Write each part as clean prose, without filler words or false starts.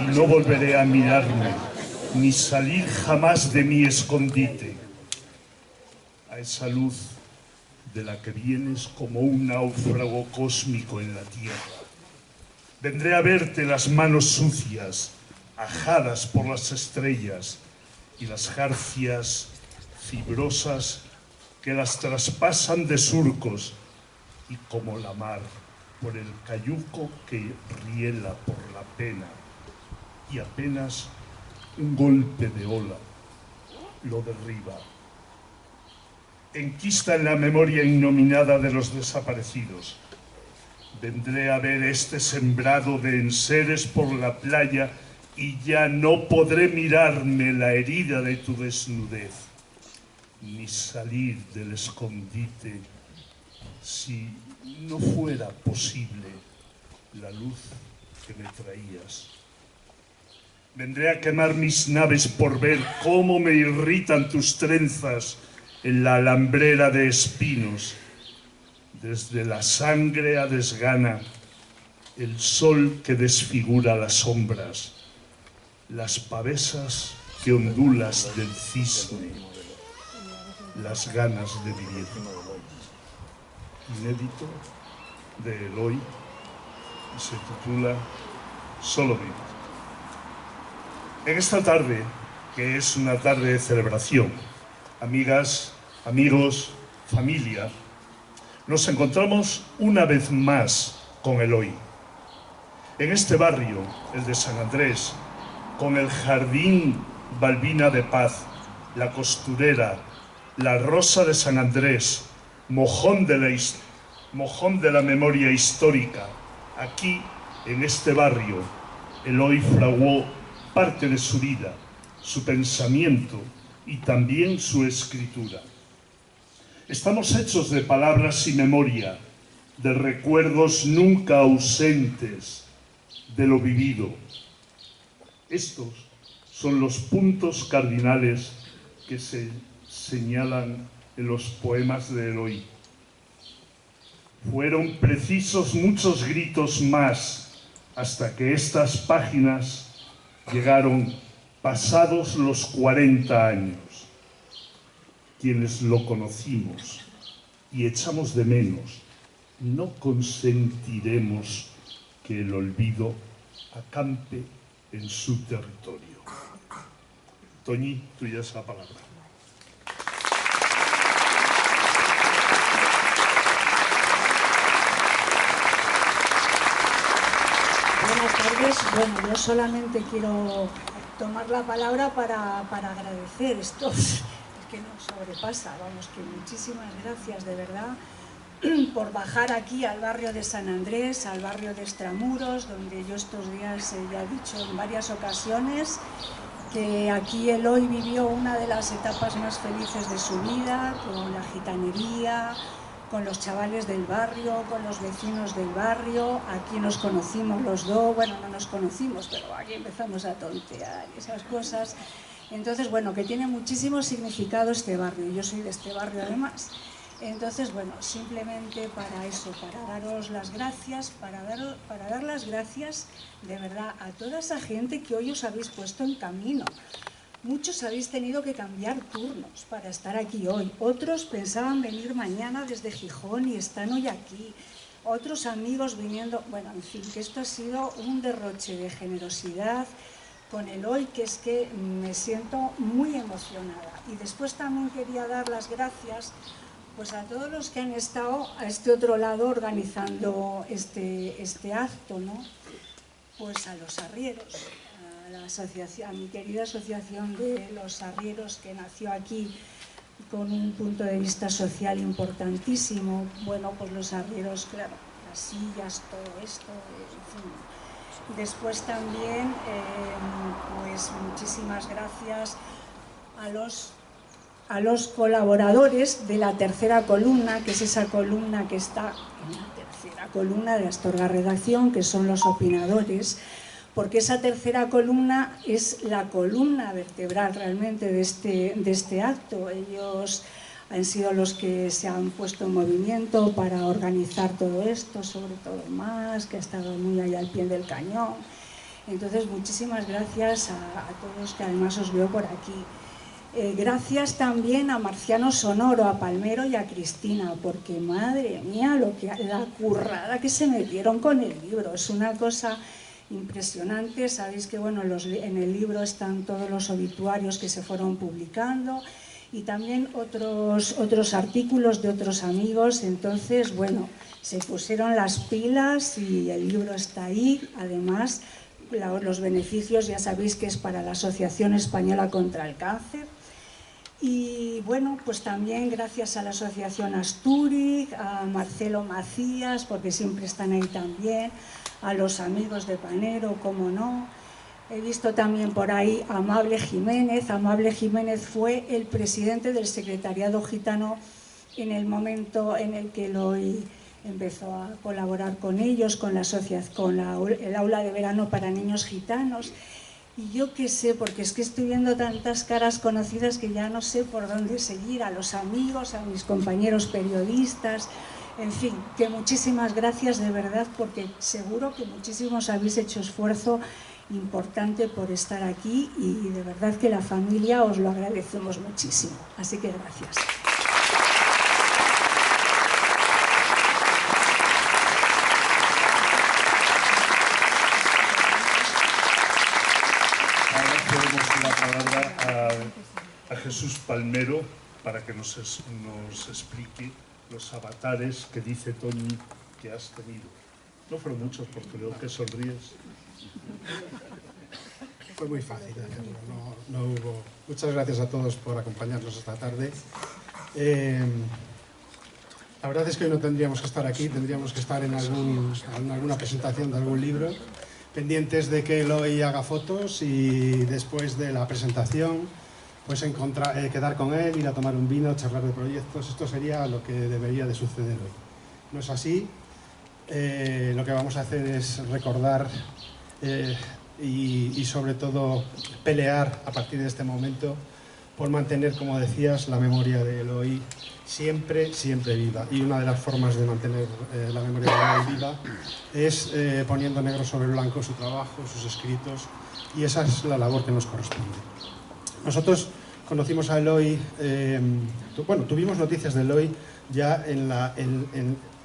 y no volveré a mirarme, ni salir jamás de mi escondite. A esa luz de la que vienes como un náufrago cósmico en la tierra. Vendré a verte las manos sucias, ajadas por las estrellas, y las jarcias fibrosas que las traspasan de surcos, y como la mar por el cayuco que riela por la pena, y apenas un golpe de ola lo derriba. Enquista en la memoria innominada de los desaparecidos. Vendré a ver este sembrado de enseres por la playa y ya no podré mirarme la herida de tu desnudez, ni salir del escondite si no fuera posible la luz que me traías. Vendré a quemar mis naves por ver cómo me irritan tus trenzas en la alambrera de espinos. Desde la sangre a desgana, el sol que desfigura las sombras, las pavesas que ondulas del cisne, las ganas de vivir. Inédito de Eloy, y se titula Solo vivo. En esta tarde, que es una tarde de celebración, amigas, amigos, familia, nos encontramos una vez más con Eloy. En este barrio, el de San Andrés, con el Jardín Balbina de Paz, la Costurera, la Rosa de San Andrés, mojón de la memoria histórica, aquí, en este barrio, Eloy fraguó parte de su vida, su pensamiento y también su escritura. Estamos hechos de palabras y memoria, de recuerdos nunca ausentes de lo vivido. Estos son los puntos cardinales que se señalan en los poemas de Eloy. Fueron precisos muchos gritos más hasta que estas páginas llegaron pasados los 40 años. Quienes lo conocimos y echamos de menos, no consentiremos que el olvido acampe en su territorio. Toñi, tuya es la palabra. Buenas tardes. Bueno, yo solamente quiero tomar la palabra para agradecer estos, que nos sobrepasa, vamos, que muchísimas gracias de verdad por bajar aquí al barrio de San Andrés, al barrio de Extramuros, donde yo estos días ya he dicho en varias ocasiones que aquí Eloy vivió una de las etapas más felices de su vida, con la gitanería, con los chavales del barrio, con los vecinos del barrio. Aquí nos conocimos los dos, bueno, no nos conocimos, pero aquí empezamos a tontear y esas cosas. Entonces, bueno, que tiene muchísimo significado este barrio, yo soy de este barrio además. Entonces, bueno, simplemente para eso, para daros las gracias, para dar las gracias de verdad a toda esa gente que hoy os habéis puesto en camino. Muchos habéis tenido que cambiar turnos para estar aquí hoy, otros pensaban venir mañana desde Gijón y están hoy aquí, otros amigos viniendo, bueno, en fin, que esto ha sido un derroche de generosidad con Eloy, que es que me siento muy emocionada. Y después también quería dar las gracias pues a todos los que han estado a este otro lado organizando este acto, ¿no? Pues a los arrieros, a la asociación, a mi querida asociación de los arrieros, que nació aquí con un punto de vista social importantísimo. Bueno, pues los arrieros, claro, las sillas, todo esto, en fin. Después también, pues muchísimas gracias a los colaboradores de la tercera columna, que es esa columna que está en la tercera columna de Astorga Redacción, que son los opinadores, porque esa tercera columna es la columna vertebral realmente de este acto. Ellos han sido los que se han puesto en movimiento para organizar todo esto, sobre todo Más, que ha estado muy allá al pie del cañón. Entonces, muchísimas gracias a todos, que además os veo por aquí. Gracias también a Marciano Sonoro, a Palmero y a Cristina, porque madre mía, la currada que se metieron con el libro, es una cosa impresionante. Sabéis que bueno, en el libro están todos los obituarios que se fueron publicando y también otros artículos de otros amigos. Entonces, bueno, se pusieron las pilas y el libro está ahí. Además, los beneficios ya sabéis que es para la Asociación Española contra el Cáncer. Y bueno, pues también gracias a la Asociación Asturiz, a Marcelo Macías, porque siempre están ahí también, a los amigos de Panero, cómo no. He visto también por ahí a Amable Jiménez. Amable Jiménez fue el presidente del Secretariado Gitano en el momento en el que Eloy empezó a colaborar con ellos, con el aula de verano para niños gitanos. Y yo qué sé, porque es que estoy viendo tantas caras conocidas que ya no sé por dónde seguir, a los amigos, a mis compañeros periodistas, en fin, que muchísimas gracias de verdad, porque seguro que muchísimos habéis hecho esfuerzo importante por estar aquí y de verdad que la familia os lo agradecemos muchísimo. Así que gracias. A Jesús Palmero para que nos explique los avatares que dice Toni que has tenido. No fueron muchos porque veo que sonríes. Fue muy fácil hacerlo, no hubo. Muchas gracias a todos por acompañarnos esta tarde. La verdad es que hoy no tendríamos que estar aquí, tendríamos que estar en alguna presentación de algún libro, pendientes de que Eloy haga fotos y después de la presentación pues quedar con él, ir a tomar un vino, charlar de proyectos. Esto sería lo que debería de suceder hoy. No es así. Lo que vamos a hacer es recordar y sobre todo pelear a partir de este momento por mantener, como decías, la memoria de Eloy siempre, siempre viva. Y una de las formas de mantener la memoria de Eloy viva es poniendo negro sobre blanco su trabajo, sus escritos, y esa es la labor que nos corresponde. Nosotros conocimos a Eloy, tuvimos noticias de Eloy ya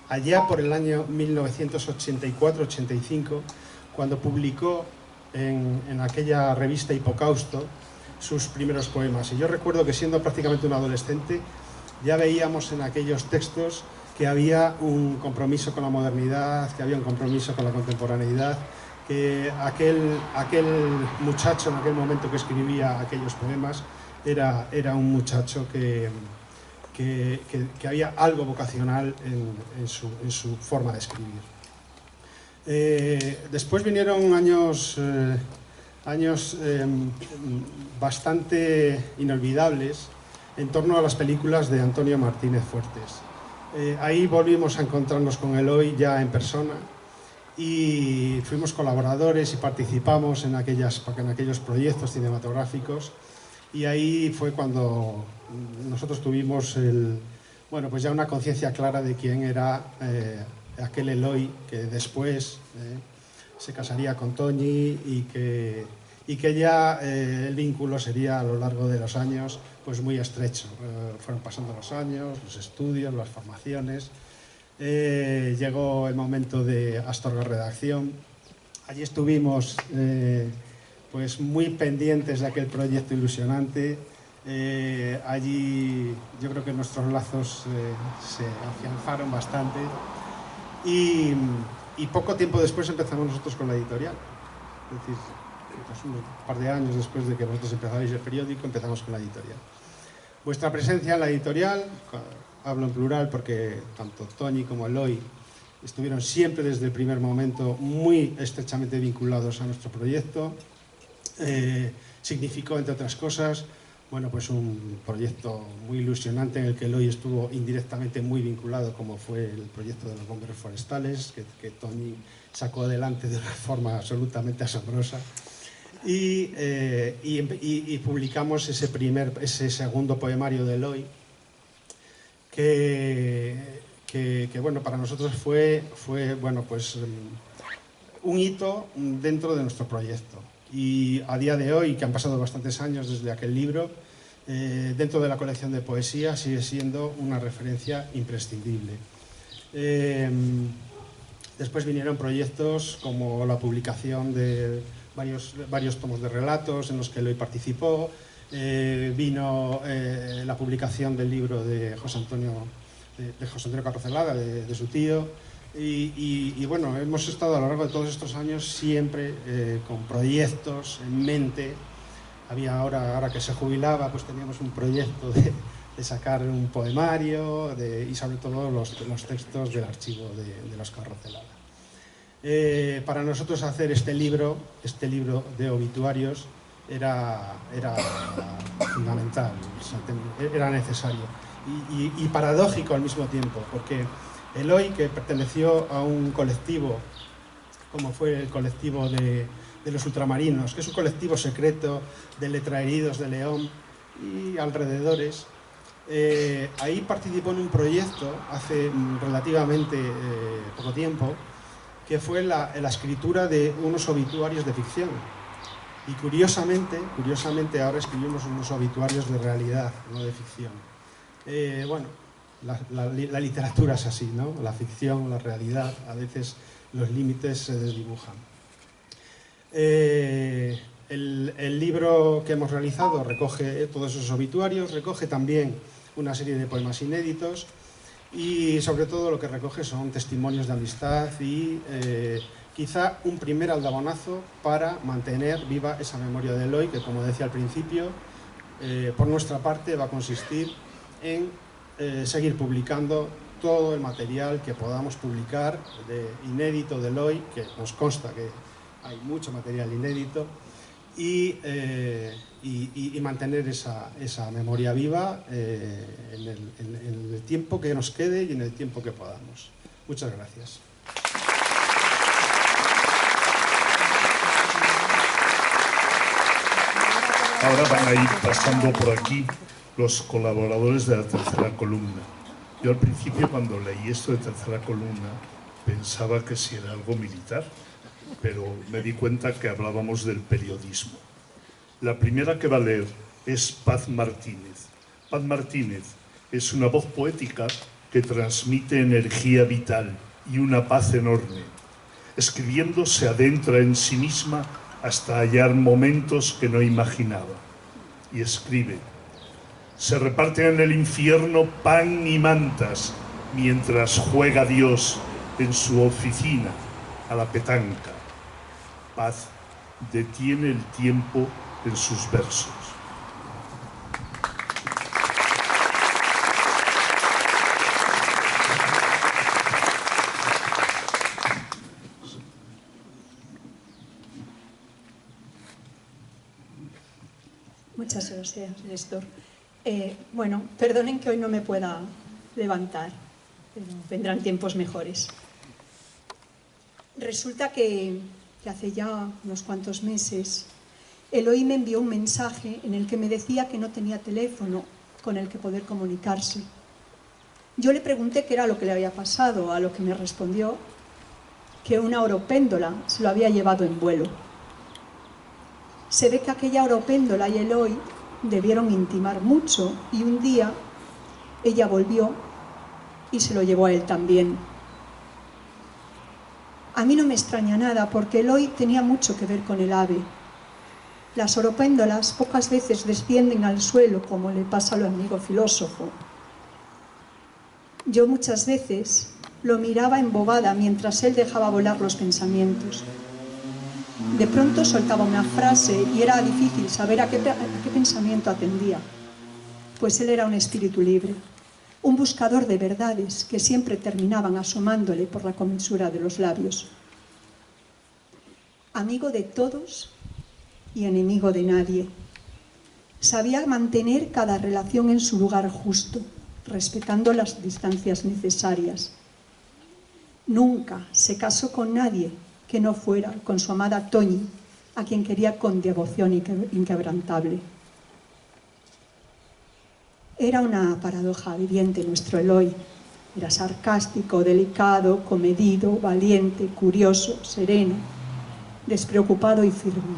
allá por el año 1984-85, cuando publicó en aquella revista Hipocausto sus primeros poemas. Y yo recuerdo que siendo prácticamente un adolescente ya veíamos en aquellos textos que había un compromiso con la modernidad, que había un compromiso con la contemporaneidad, que aquel muchacho en aquel momento que escribía aquellos poemas era un muchacho que había algo vocacional en su forma de escribir. Después vinieron años bastante inolvidables en torno a las películas de Antonio Martínez Fuertes. Ahí volvimos a encontrarnos con Eloy ya en persona y fuimos colaboradores y participamos en aquellos proyectos cinematográficos, y ahí fue cuando nosotros tuvimos pues ya una conciencia clara de quién era aquel Eloy que después se casaría con Toñi y que ya el vínculo sería a lo largo de los años pues muy estrecho. Fueron pasando los años, los estudios, las formaciones. Llegó el momento de Astorga Redacción. Allí estuvimos pues muy pendientes de aquel proyecto ilusionante. Allí yo creo que nuestros lazos se afianzaron bastante y poco tiempo después empezamos nosotros con la editorial. Es decir, pues un par de años después de que vosotros empezarais el periódico, empezamos con la editorial. Vuestra presencia en la editorial, hablo en plural porque tanto Toñi como Eloy estuvieron siempre desde el primer momento muy estrechamente vinculados a nuestro proyecto. Significó, entre otras cosas, pues un proyecto muy ilusionante en el que Eloy estuvo indirectamente muy vinculado, como fue el proyecto de los bomberos forestales, que Toñi sacó adelante de una forma absolutamente asombrosa. Y publicamos ese segundo poemario de Eloy, que para nosotros fue un hito dentro de nuestro proyecto. Y a día de hoy, que han pasado bastantes años desde aquel libro, dentro de la colección de poesía sigue siendo una referencia imprescindible. Después vinieron proyectos como la publicación de varios tomos de relatos en los que Eloy participó, vino la publicación del libro de José Antonio Carrocelada, de su tío, y bueno, hemos estado a lo largo de todos estos años siempre con proyectos en mente. Había ahora que se jubilaba, pues teníamos un proyecto de sacar un poemario y sobre todo los textos del archivo de los Carrocelada. Para nosotros hacer este libro de obituarios era fundamental, o sea, era necesario y paradójico al mismo tiempo, porque Eloy, que perteneció a un colectivo como fue el colectivo de los ultramarinos, que es un colectivo secreto de letraheridos de León y alrededores, ahí participó en un proyecto hace relativamente poco tiempo, que fue la escritura de unos obituarios de ficción. Y curiosamente ahora escribimos unos obituarios de realidad, no de ficción. Bueno, la literatura es así, ¿no? La ficción, la realidad, a veces los límites se desdibujan. El libro que hemos realizado recoge todos esos obituarios, recoge también una serie de poemas inéditos y sobre todo lo que recoge son testimonios de amistad y quizá un primer aldabonazo para mantener viva esa memoria de Eloy, que como decía al principio, por nuestra parte va a consistir en seguir publicando todo el material que podamos publicar inédito de Eloy, que nos consta que hay mucho material inédito, y mantener esa memoria viva en el tiempo que nos quede y en el tiempo que podamos. Muchas gracias. Ahora van a ir pasando por aquí los colaboradores de la tercera columna. Yo al principio, cuando leí esto de tercera columna, pensaba que si era algo militar, pero me di cuenta que hablábamos del periodismo. La primera que va a leer es Paz Martínez. Paz Martínez es una voz poética que transmite energía vital y una paz enorme. Escribiendo se adentra en sí misma hasta hallar momentos que no imaginaba. Y escribe: se reparten en el infierno pan y mantas mientras juega Dios en su oficina a la petanca. Paz detiene el tiempo en sus versos. Muchas gracias, Néstor. Bueno, perdonen que hoy no me pueda levantar, pero vendrán tiempos mejores. Resulta que hace ya unos cuantos meses, Eloy me envió un mensaje en el que me decía que no tenía teléfono con el que poder comunicarse. Yo le pregunté qué era lo que le había pasado, a lo que me respondió que una oropéndola se lo había llevado en vuelo. Se ve que aquella oropéndola y Eloy debieron intimar mucho y un día ella volvió y se lo llevó a él también. A mí no me extraña nada porque Eloy tenía mucho que ver con el ave. Las oropéndolas pocas veces descienden al suelo como le pasa al amigo filósofo. Yo muchas veces lo miraba embobada mientras él dejaba volar los pensamientos. De pronto soltaba una frase y era difícil saber a qué pensamiento atendía, pues él era un espíritu libre, un buscador de verdades que siempre terminaban asomándole por la comensura de los labios. Amigo de todos y enemigo de nadie. Sabía mantener cada relación en su lugar justo, respetando las distancias necesarias. Nunca se casó con nadie que no fuera con su amada Toñi, a quien quería con devoción inquebrantable. Era una paradoja viviente nuestro Eloy, Era sarcástico, delicado, comedido, valiente, curioso, sereno, despreocupado y firme.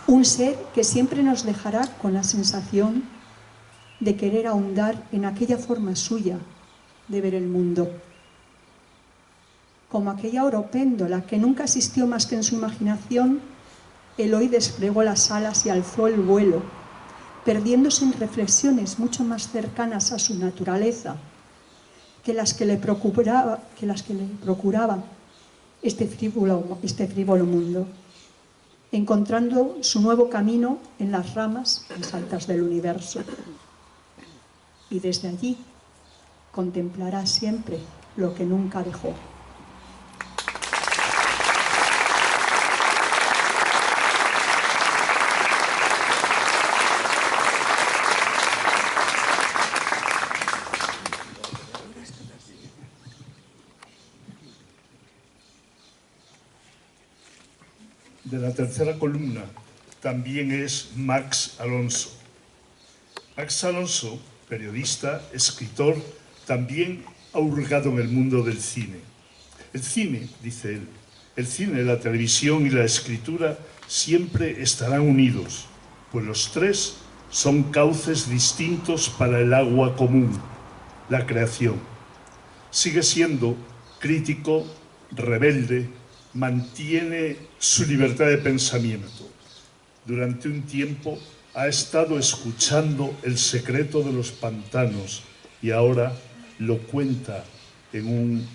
Un ser que siempre nos dejará con la sensación de querer ahondar en aquella forma suya de ver el mundo. Como aquella oropéndola que nunca existió más que en su imaginación, Eloy desplegó las alas y alzó el vuelo, perdiéndose en reflexiones mucho más cercanas a su naturaleza que las que le procuraba este frívolo mundo, encontrando su nuevo camino en las ramas más altas del universo. Y desde allí contemplará siempre lo que nunca dejó. De la tercera columna también es Max Alonso. Max Alonso, periodista, escritor, también ha hurgado en el mundo del cine. El cine, dice él, el cine, la televisión y la escritura siempre estarán unidos, pues los tres son cauces distintos para el agua común, la creación. Sigue siendo crítico, rebelde, mantiene su libertad de pensamiento. Durante un tiempo ha estado escuchando El secreto de los pantanos y ahora lo cuenta en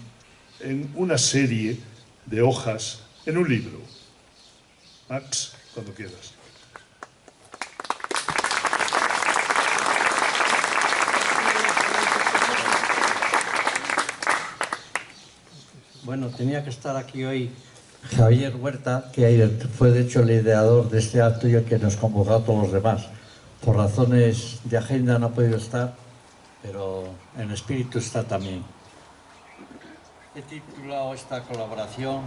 una serie de hojas, en un libro. Max, cuando quieras. Bueno, tenía que estar aquí hoy Javier Huerta, que fue de hecho el ideador de este acto y el que nos convocó a todos los demás. Por razones de agenda no ha podido estar, pero en espíritu está también. He titulado esta colaboración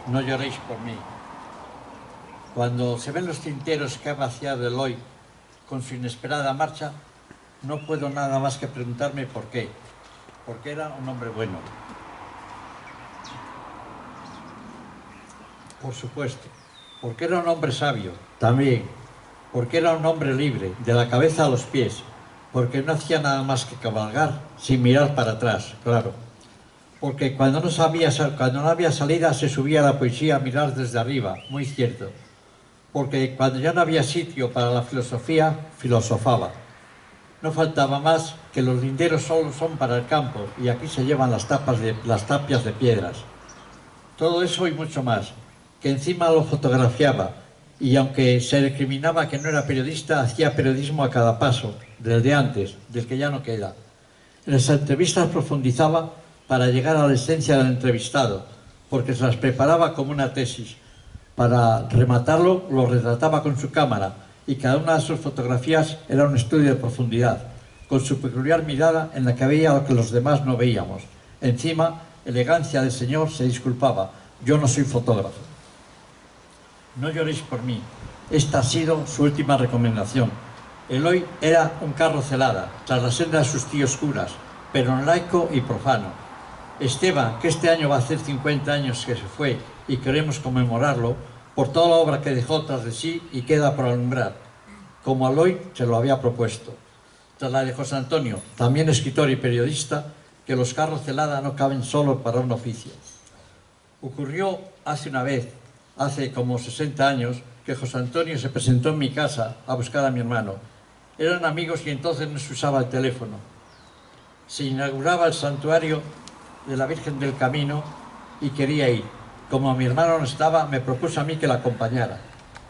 No lloréis por mí. Cuando se ven los tinteros que ha vaciado Eloy con su inesperada marcha, no puedo nada más que preguntarme por qué. Porque era un hombre bueno. Por supuesto, porque era un hombre sabio, también, porque era un hombre libre, de la cabeza a los pies, porque no hacía nada más que cabalgar sin mirar para atrás, claro, porque cuando no había salida se subía a la poesía a mirar desde arriba, muy cierto, porque cuando ya no había sitio para la filosofía, filosofaba. No faltaba más que los linderos solo son para el campo y aquí se llevan las tapias de piedras. Todo eso y mucho más, que encima lo fotografiaba y aunque se recriminaba que no era periodista, hacía periodismo a cada paso, del de antes, del que ya no queda. En las entrevistas profundizaba para llegar a la esencia del entrevistado, porque se las preparaba como una tesis. Para rematarlo, lo retrataba con su cámara y cada una de sus fotografías era un estudio de profundidad, con su peculiar mirada en la que veía lo que los demás no veíamos. Encima, elegancia del señor, se disculpaba: yo no soy fotógrafo. No lloréis por mí. Esta ha sido su última recomendación. Eloy era un carro celada, tras la senda de sus tíos curas, pero laico y profano. Esteban, que este año va a hacer 50 años que se fue y queremos conmemorarlo, por toda la obra que dejó tras de sí y queda por alumbrar, como Eloy se lo había propuesto. Tras la de José Antonio, también escritor y periodista, que los carros celada no caben solo para un oficio. Ocurrió hace como 60 años, que José Antonio se presentó en mi casa a buscar a mi hermano. Eran amigos y entonces no se usaba el teléfono. Se inauguraba el santuario de la Virgen del Camino y quería ir. Como mi hermano no estaba, me propuso a mí que la acompañara.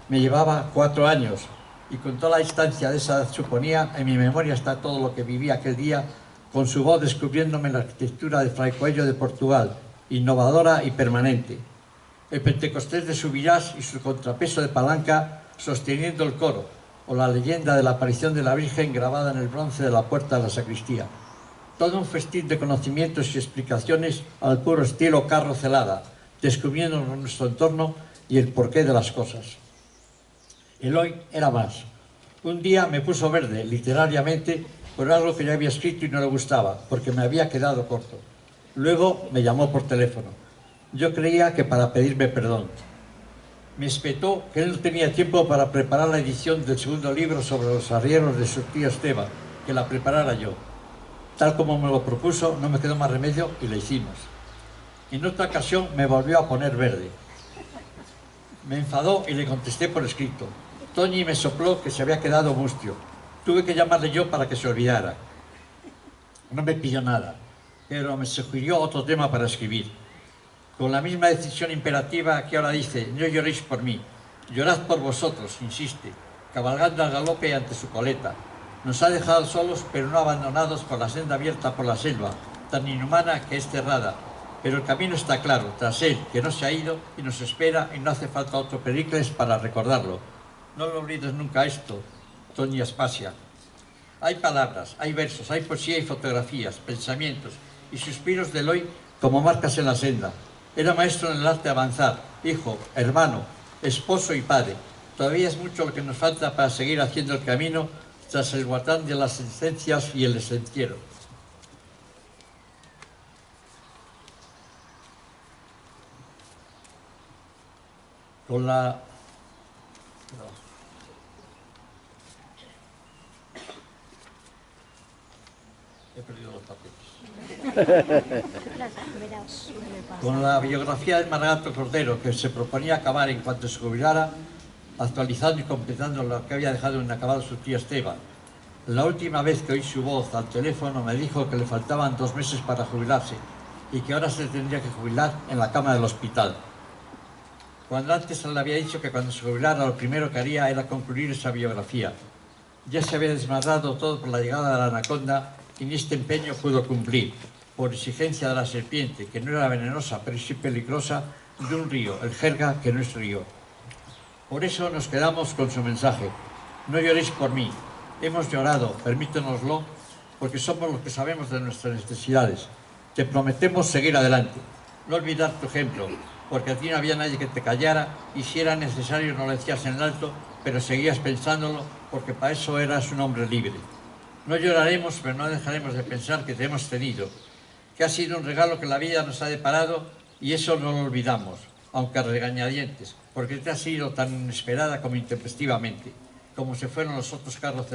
Me llevaba 4 años y con toda la distancia de esa edad suponía, en mi memoria está todo lo que viví aquel día, con su voz descubriéndome la arquitectura de Fray Coelho de Portugal, innovadora y permanente. El Pentecostés de Subirás y su contrapeso de palanca sosteniendo el coro, o la leyenda de la aparición de la Virgen grabada en el bronce de la puerta de la sacristía. Todo un festín de conocimientos y explicaciones al puro estilo carro celada, descubriendo nuestro entorno y el porqué de las cosas. Eloy era más. Un día me puso verde, literariamente, por algo que yo había escrito y no le gustaba, porque me había quedado corto. Luego me llamó por teléfono. Yo creía que para pedirme perdón. Me espetó que él no tenía tiempo para preparar la edición del segundo libro sobre los arrieros de su tío Esteban, que la preparara yo. Tal como me lo propuso, no me quedó más remedio y la hicimos. En otra ocasión me volvió a poner verde. Me enfadó y le contesté por escrito. Toñi me sopló que se había quedado mustio. Tuve que llamarle yo para que se olvidara. No me pidió nada, pero me sugirió otro tema para escribir. Con la misma decisión imperativa que ahora dice, no lloréis por mí, llorad por vosotros, insiste, cabalgando al galope ante su coleta. Nos ha dejado solos, pero no abandonados por la senda abierta por la selva, tan inhumana que es cerrada. Pero el camino está claro, tras él, que no se ha ido y nos espera y no hace falta otro Pericles para recordarlo. No lo olvides nunca esto, Toñi Aspasia. Hay palabras, hay versos, hay poesía y fotografías, pensamientos y suspiros de Eloy como marcas en la senda. Era maestro en el arte de avanzar, hijo, hermano, esposo y padre. Todavía es mucho lo que nos falta para seguir haciendo el camino tras el guatán de las sentencias y el desentierro. Con la... He perdido los papeles. Con la biografía de Margato Cordero, que se proponía acabar en cuanto se jubilara, actualizando y completando lo que había dejado inacabado su tío Esteban. La última vez que oí su voz al teléfono me dijo que le faltaban 2 meses para jubilarse y que ahora se tendría que jubilar en la cama del hospital. Cuando antes le había dicho que cuando se jubilara lo primero que haría era concluir esa biografía. Ya se había desmadrado todo por la llegada de la anaconda y ni este empeño pudo cumplir, por exigencia de la serpiente, que no era venenosa pero sí peligrosa, de un río, el Jerga, que no es río. Por eso nos quedamos con su mensaje. No lloréis por mí. Hemos llorado, permítenoslo, porque somos los que sabemos de nuestras necesidades. Te prometemos seguir adelante, no olvidar tu ejemplo, porque a ti no había nadie que te callara y si era necesario no lo decías en alto, pero seguías pensándolo porque para eso eras un hombre libre. No lloraremos, pero no dejaremos de pensar que te hemos tenido, que ha sido un regalo que la vida nos ha deparado y eso no lo olvidamos, aunque a regañadientes, porque te ha sido tan inesperada como intempestivamente, como se fueron los otros Carlos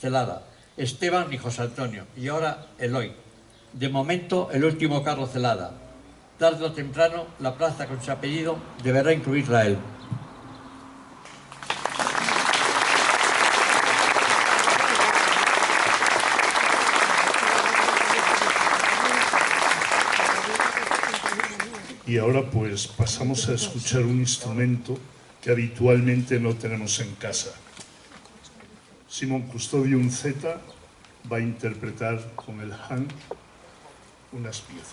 Celada, Esteban y José Antonio, y ahora Eloy. De momento, el último Carlos Celada. Tarde o temprano, la plaza con su apellido deberá incluirla a él. Y ahora pues pasamos a escuchar un instrumento que habitualmente no tenemos en casa. Simón Custodium Z va a interpretar con el Han unas piezas.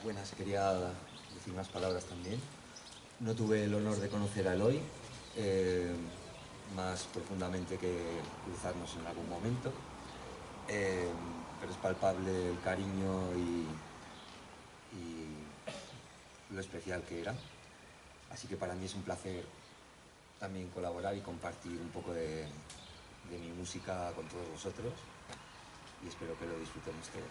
Buenas, quería decir unas palabras también. No tuve el honor de conocer a Eloy, más profundamente que cruzarnos en algún momento, pero es palpable el cariño y lo especial que era. Así que para mí es un placer también colaborar y compartir un poco de mi música con todos vosotros y espero que lo disfruten ustedes.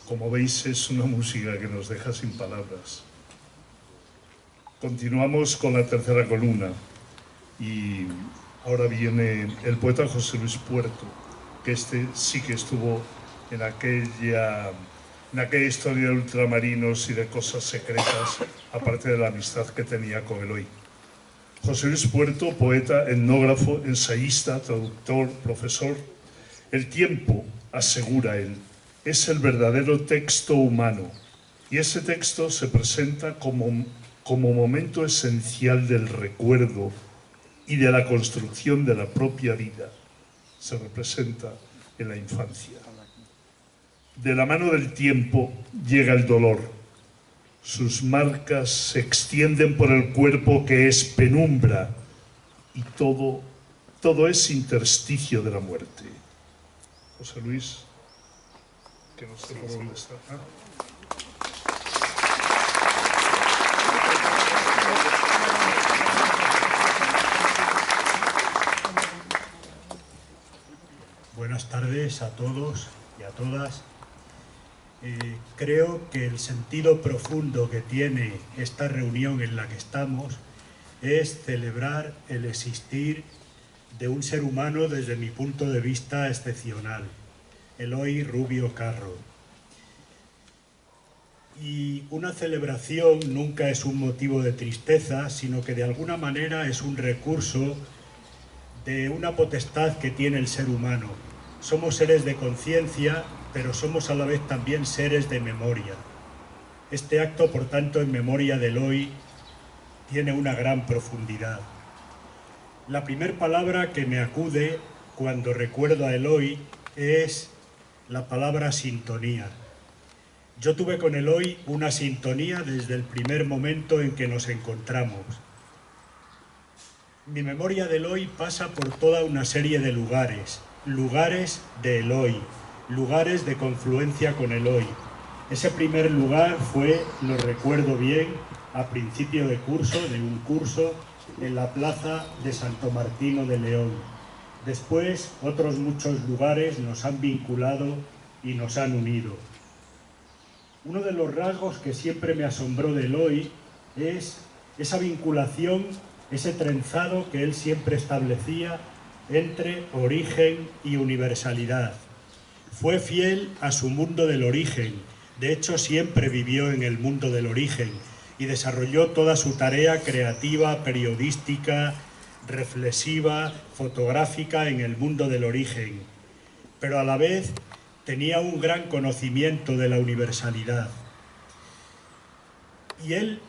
Como veis, es una música que nos deja sin palabras. Continuamos con la tercera columna y ahora viene el poeta José Luis Puerto, que este sí que estuvo en aquella historia de ultramarinos y de cosas secretas, aparte de la amistad que tenía con Eloy. José Luis Puerto, poeta, etnógrafo, ensayista, traductor, profesor. El tiempo, asegura él, es el verdadero texto humano, y ese texto se presenta como momento esencial del recuerdo y de la construcción de la propia vida. Se representa en la infancia. De la mano del tiempo llega el dolor. Sus marcas se extienden por el cuerpo que es penumbra, y todo es intersticio de la muerte. José Luis, que no sé por dónde está. Buenas tardes a todos y a todas. Creo que el sentido profundo que tiene esta reunión en la que estamos es celebrar el existir de un ser humano desde mi punto de vista excepcional, Eloy Rubio Carro. Y una celebración nunca es un motivo de tristeza, sino que de alguna manera es un recurso de una potestad que tiene el ser humano. Somos seres de conciencia, pero somos a la vez también seres de memoria. Este acto, por tanto, en memoria de Eloy, tiene una gran profundidad. La primera palabra que me acude cuando recuerdo a Eloy es la palabra sintonía. Yo tuve con Eloy una sintonía desde el primer momento en que nos encontramos. Mi memoria de Eloy pasa por toda una serie de lugares de Eloy, lugares de confluencia con Eloy. Ese primer lugar fue, lo recuerdo bien, a principio de un curso en la plaza de Santo Martino de León. Después, otros muchos lugares nos han vinculado y nos han unido. Uno de los rasgos que siempre me asombró de Eloy es esa vinculación, ese trenzado que él siempre establecía entre origen y universalidad. Fue fiel a su mundo del origen, de hecho siempre vivió en el mundo del origen y desarrolló toda su tarea creativa, periodística, reflexiva, fotográfica en el mundo del origen, pero a la vez tenía un gran conocimiento de la universalidad. Y él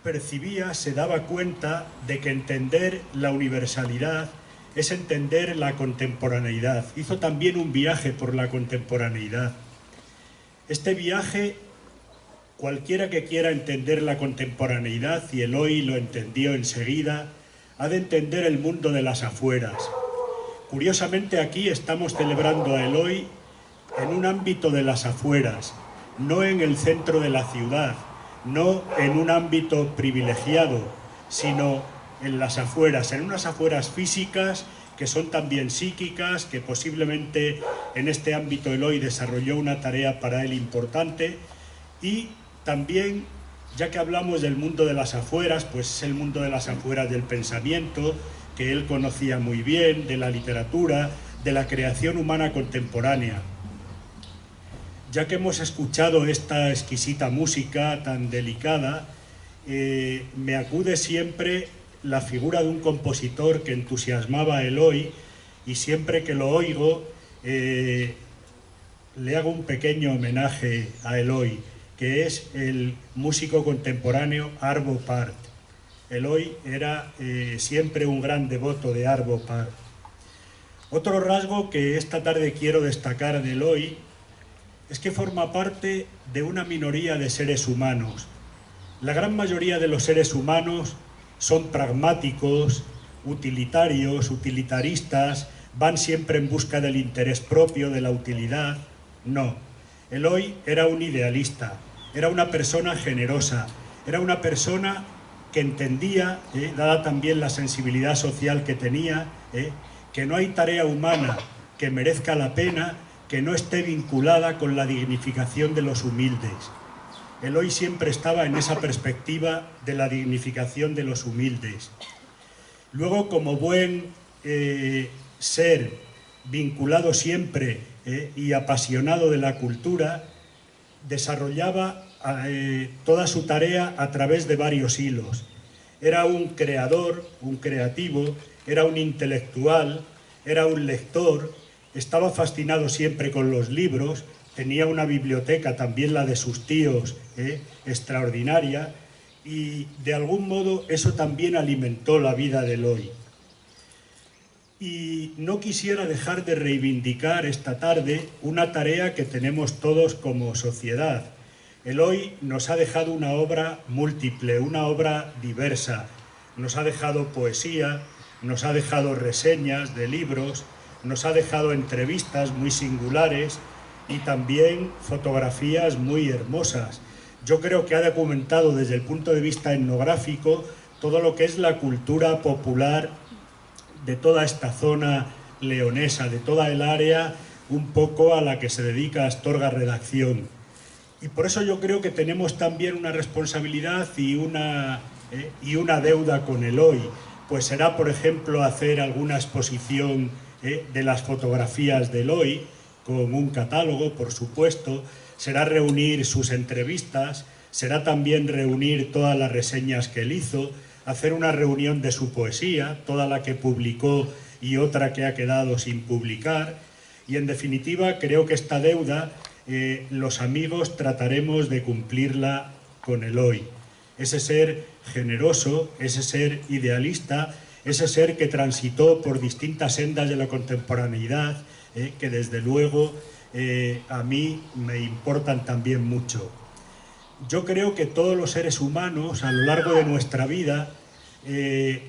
percibía, se daba cuenta de que entender la universalidad es entender la contemporaneidad. Hizo también un viaje por la contemporaneidad. Este viaje, cualquiera que quiera entender la contemporaneidad, y Eloy lo entendió enseguida, ha de entender el mundo de las afueras. Curiosamente, aquí estamos celebrando a Eloy en un ámbito de las afueras, no en el centro de la ciudad, no en un ámbito privilegiado, sino en las afueras, en unas afueras físicas que son también psíquicas, que posiblemente en este ámbito Eloy desarrolló una tarea para él importante. Y también, ya que hablamos del mundo de las afueras, pues es el mundo de las afueras del pensamiento, que él conocía muy bien, de la literatura, de la creación humana contemporánea. Ya que hemos escuchado esta exquisita música tan delicada, me acude siempre la figura de un compositor que entusiasmaba a Eloy, y siempre que lo oigo le hago un pequeño homenaje a Eloy, que es el músico contemporáneo Arvo Pärt. Eloy era siempre un gran devoto de Arvo Pärt. Otro rasgo que esta tarde quiero destacar de Eloy es que forma parte de una minoría de seres humanos. La gran mayoría de los seres humanos son pragmáticos, utilitarios, utilitaristas, van siempre en busca del interés propio, de la utilidad. No, Eloy era un idealista, era una persona generosa, era una persona que entendía, dada también la sensibilidad social que tenía, que no hay tarea humana que merezca la pena que no esté vinculada con la dignificación de los humildes. Eloy siempre estaba en esa perspectiva de la dignificación de los humildes. Luego, como buen ser vinculado siempre y apasionado de la cultura, desarrollaba toda su tarea a través de varios hilos. Era un creador, un creativo, era un intelectual, era un lector, estaba fascinado siempre con los libros, tenía una biblioteca, también la de sus tíos, extraordinaria, y de algún modo eso también alimentó la vida de Eloy. Y no quisiera dejar de reivindicar esta tarde una tarea que tenemos todos como sociedad. Eloy nos ha dejado una obra múltiple, una obra diversa. Nos ha dejado poesía, nos ha dejado reseñas de libros, nos ha dejado entrevistas muy singulares y también fotografías muy hermosas. Yo creo que ha documentado desde el punto de vista etnográfico todo lo que es la cultura popular de toda esta zona leonesa, de toda el área un poco a la que se dedica Astorga Redacción. Y por eso yo creo que tenemos también una responsabilidad y una deuda con Eloy, pues será, por ejemplo, hacer alguna exposición de las fotografías de Eloy, con un catálogo, por supuesto, será reunir sus entrevistas, será también reunir todas las reseñas que él hizo, hacer una reunión de su poesía, toda la que publicó y otra que ha quedado sin publicar. Y en definitiva, creo que esta deuda los amigos trataremos de cumplirla con Eloy. Ese ser generoso, ese ser idealista, ese ser que transitó por distintas sendas de la contemporaneidad, que desde luego a mí me importan también mucho. Yo creo que todos los seres humanos a lo largo de nuestra vida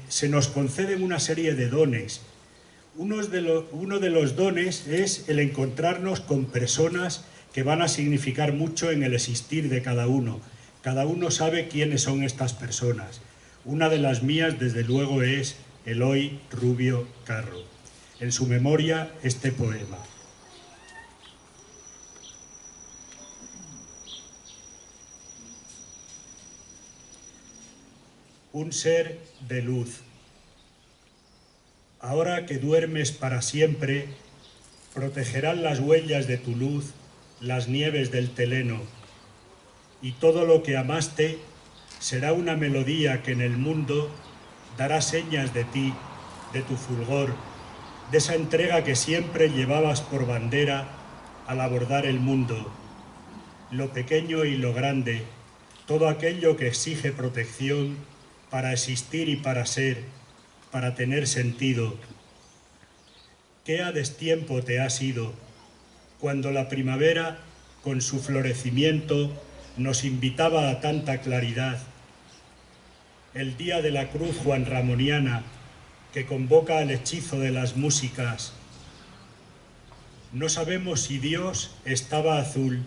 se nos conceden una serie de dones. Uno de los dones es el encontrarnos con personas que van a significar mucho en el existir de cada uno. Cada uno sabe quiénes son estas personas. Una de las mías, desde luego, es Eloy Rubio Carro. En su memoria, este poema. un ser de luz. Ahora que duermes para siempre, protegerán las huellas de tu luz las nieves del Teleno, y todo lo que amaste será una melodía que en el mundo dará señas de ti, de tu fulgor, de esa entrega que siempre llevabas por bandera al abordar el mundo, lo pequeño y lo grande, todo aquello que exige protección para existir y para ser, para tener sentido. ¿Qué a destiempo te has ido, cuando la primavera, con su florecimiento, nos invitaba a tanta claridad? El día de la cruz juanramoniana, que convoca al hechizo de las músicas. No sabemos si Dios estaba azul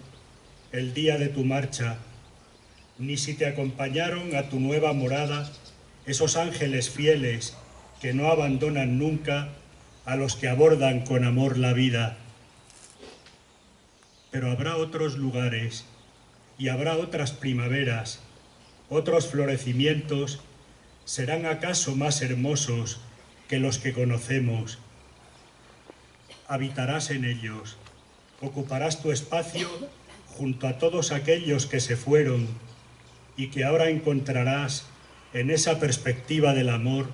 el día de tu marcha, ni si te acompañaron a tu nueva morada esos ángeles fieles que no abandonan nunca a los que abordan con amor la vida. Pero habrá otros lugares y habrá otras primaveras, otros florecimientos. ¿Serán acaso más hermosos que los que conocemos? Habitarás en ellos, ocuparás tu espacio junto a todos aquellos que se fueron y que ahora encontrarás en esa perspectiva del amor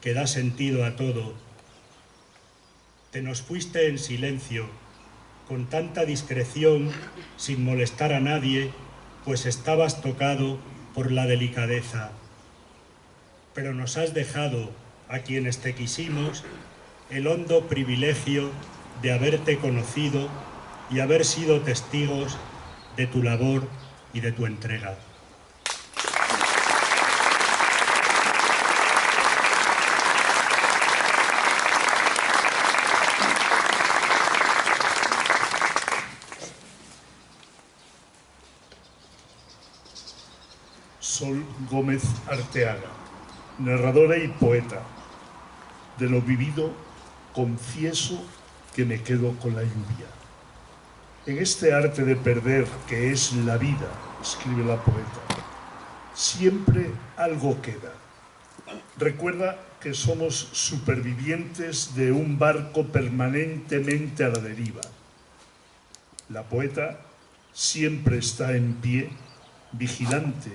que da sentido a todo. Te nos fuiste en silencio, con tanta discreción, sin molestar a nadie, pues estabas tocado por la delicadeza. Pero nos has dejado, a quienes te quisimos, el hondo privilegio de haberte conocido y haber sido testigos de tu labor y de tu entrega. Sol Gómez Arteaga, narradora y poeta. De lo vivido, confieso que me quedo con la lluvia. En este arte de perder, que es la vida, escribe la poeta, siempre algo queda. Recuerda que somos supervivientes de un barco permanentemente a la deriva. La poeta siempre está en pie, vigilante,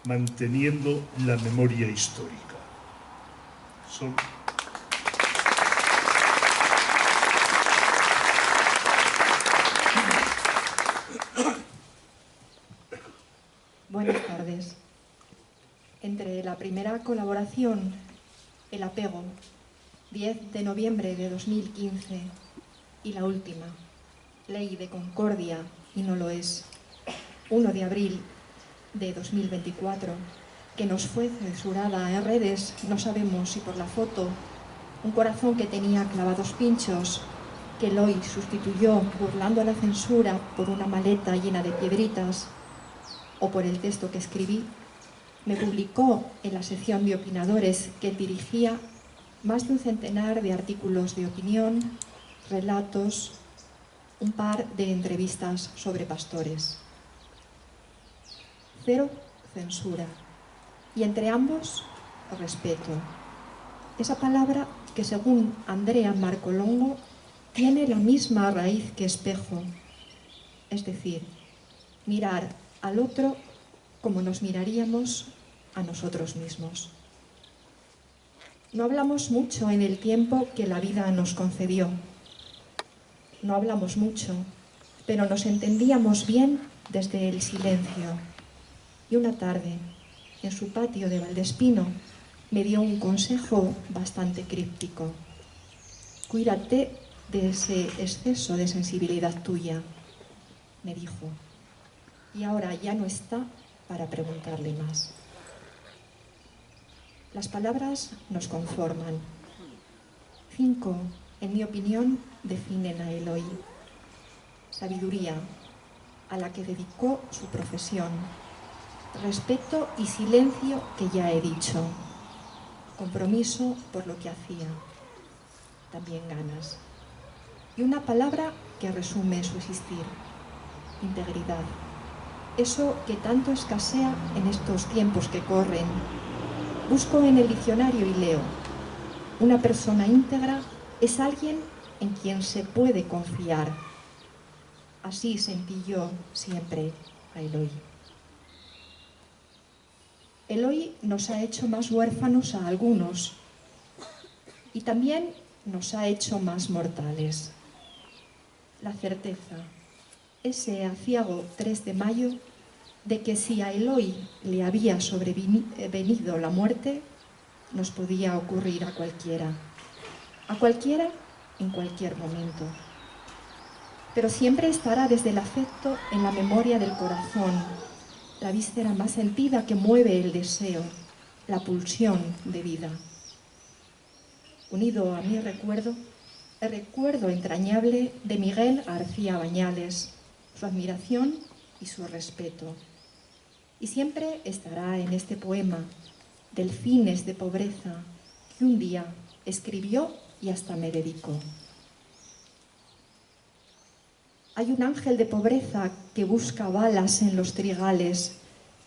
manteniendo la memoria histórica. Buenas tardes. Entre la primera colaboración, El apego, 10 de noviembre de 2015, y la última, Ley de Concordia y no lo es, 1 de abril de 2024, que nos fue censurada en redes, no sabemos si por la foto, un corazón que tenía clavados pinchos, que Eloy sustituyó burlando a la censura por una maleta llena de piedritas, o por el texto que escribí, me publicó en la sección de opinadores que dirigía más de un centenar de artículos de opinión, relatos, un par de entrevistas sobre pastores. Cero censura, y entre ambos, respeto. Esa palabra que, según Andrea Marcolongo, tiene la misma raíz que espejo, es decir, mirar al otro como nos miraríamos a nosotros mismos. No hablamos mucho en el tiempo que la vida nos concedió. No hablamos mucho, pero nos entendíamos bien desde el silencio. Y una tarde, en su patio de Valdespino, me dio un consejo bastante críptico. Cuídate de ese exceso de sensibilidad tuya, me dijo. Y ahora ya no está para preguntarle más. Las palabras nos conforman. 5, en mi opinión, definen a Eloy. Sabiduría, a la que dedicó su profesión. Respeto y silencio, que ya he dicho. Compromiso por lo que hacía. También ganas. Y una palabra que resume su existir. Integridad. Eso que tanto escasea en estos tiempos que corren. Busco en el diccionario y leo: una persona íntegra es alguien en quien se puede confiar. Así sentí yo siempre a Eloy. Eloy nos ha hecho más huérfanos a algunos y también nos ha hecho más mortales. La certeza, ese aciago 3 de mayo, de que si a Eloy le había sobrevenido la muerte, nos podía ocurrir a cualquiera en cualquier momento. Pero siempre estará desde el afecto en la memoria del corazón, la víscera más sentida que mueve el deseo, la pulsión de vida. Unido a mi recuerdo, el recuerdo entrañable de Miguel García Bañales, su admiración y su respeto. Y siempre estará en este poema, Delfines de pobreza, que un día escribió y hasta me dedicó. Hay un ángel de pobreza que busca balas en los trigales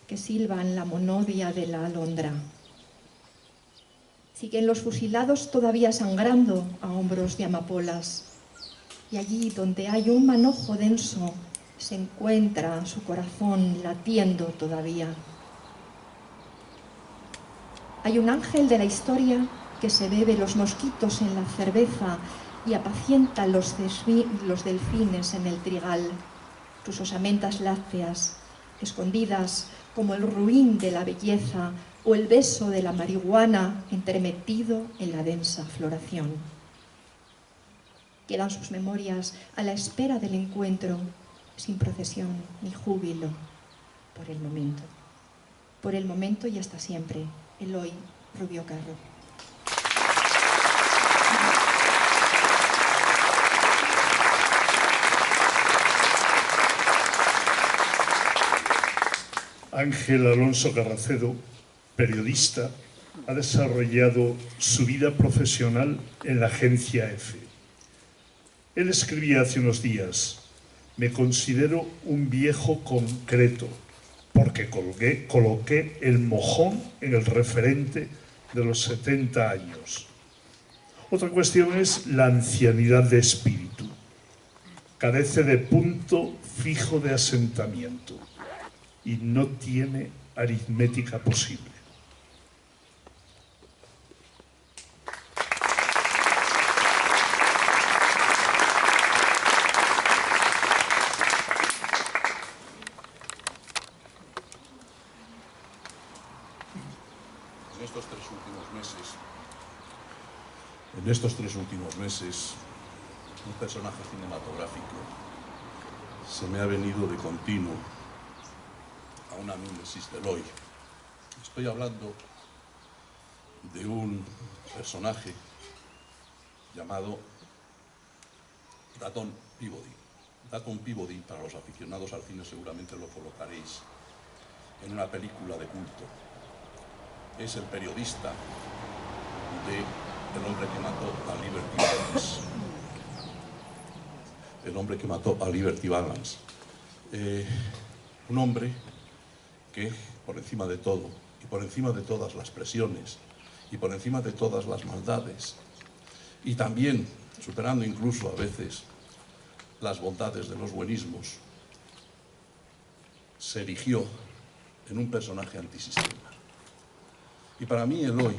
que silban la monodia de la alondra. Siguen los fusilados todavía sangrando a hombros de amapolas, y allí donde hay un manojo denso se encuentra su corazón latiendo todavía. Hay un ángel de la historia que se bebe los mosquitos en la cerveza y apacienta los delfines en el trigal, sus osamentas lácteas, escondidas como el ruin de la belleza o el beso de la marihuana entremetido en la densa floración. Quedan sus memorias a la espera del encuentro, sin procesión ni júbilo, por el momento y hasta siempre. Eloy Rubio Carro. Ángel Alonso Carracedo, periodista, ha desarrollado su vida profesional en la agencia EFE. Él escribía hace unos días: me considero un viejo concreto porque coloqué el mojón en el referente de los 70 años. Otra cuestión es la ancianidad de espíritu. Carece de punto fijo de asentamiento y no tiene aritmética posible. En estos tres últimos meses, un personaje cinematográfico se me ha venido de continuo a una mímesis de Eloy. Estoy hablando de un personaje llamado Datón Peabody. Datón Peabody, para los aficionados al cine seguramente lo colocaréis en una película de culto. Es el periodista de El hombre que mató a Liberty Valance. El hombre que mató a Liberty Valance. Un hombre que, por encima de todo, y por encima de todas las presiones, y por encima de todas las maldades, y también superando incluso a veces las bondades de los buenismos, se erigió en un personaje antisistema. Y para mí Eloy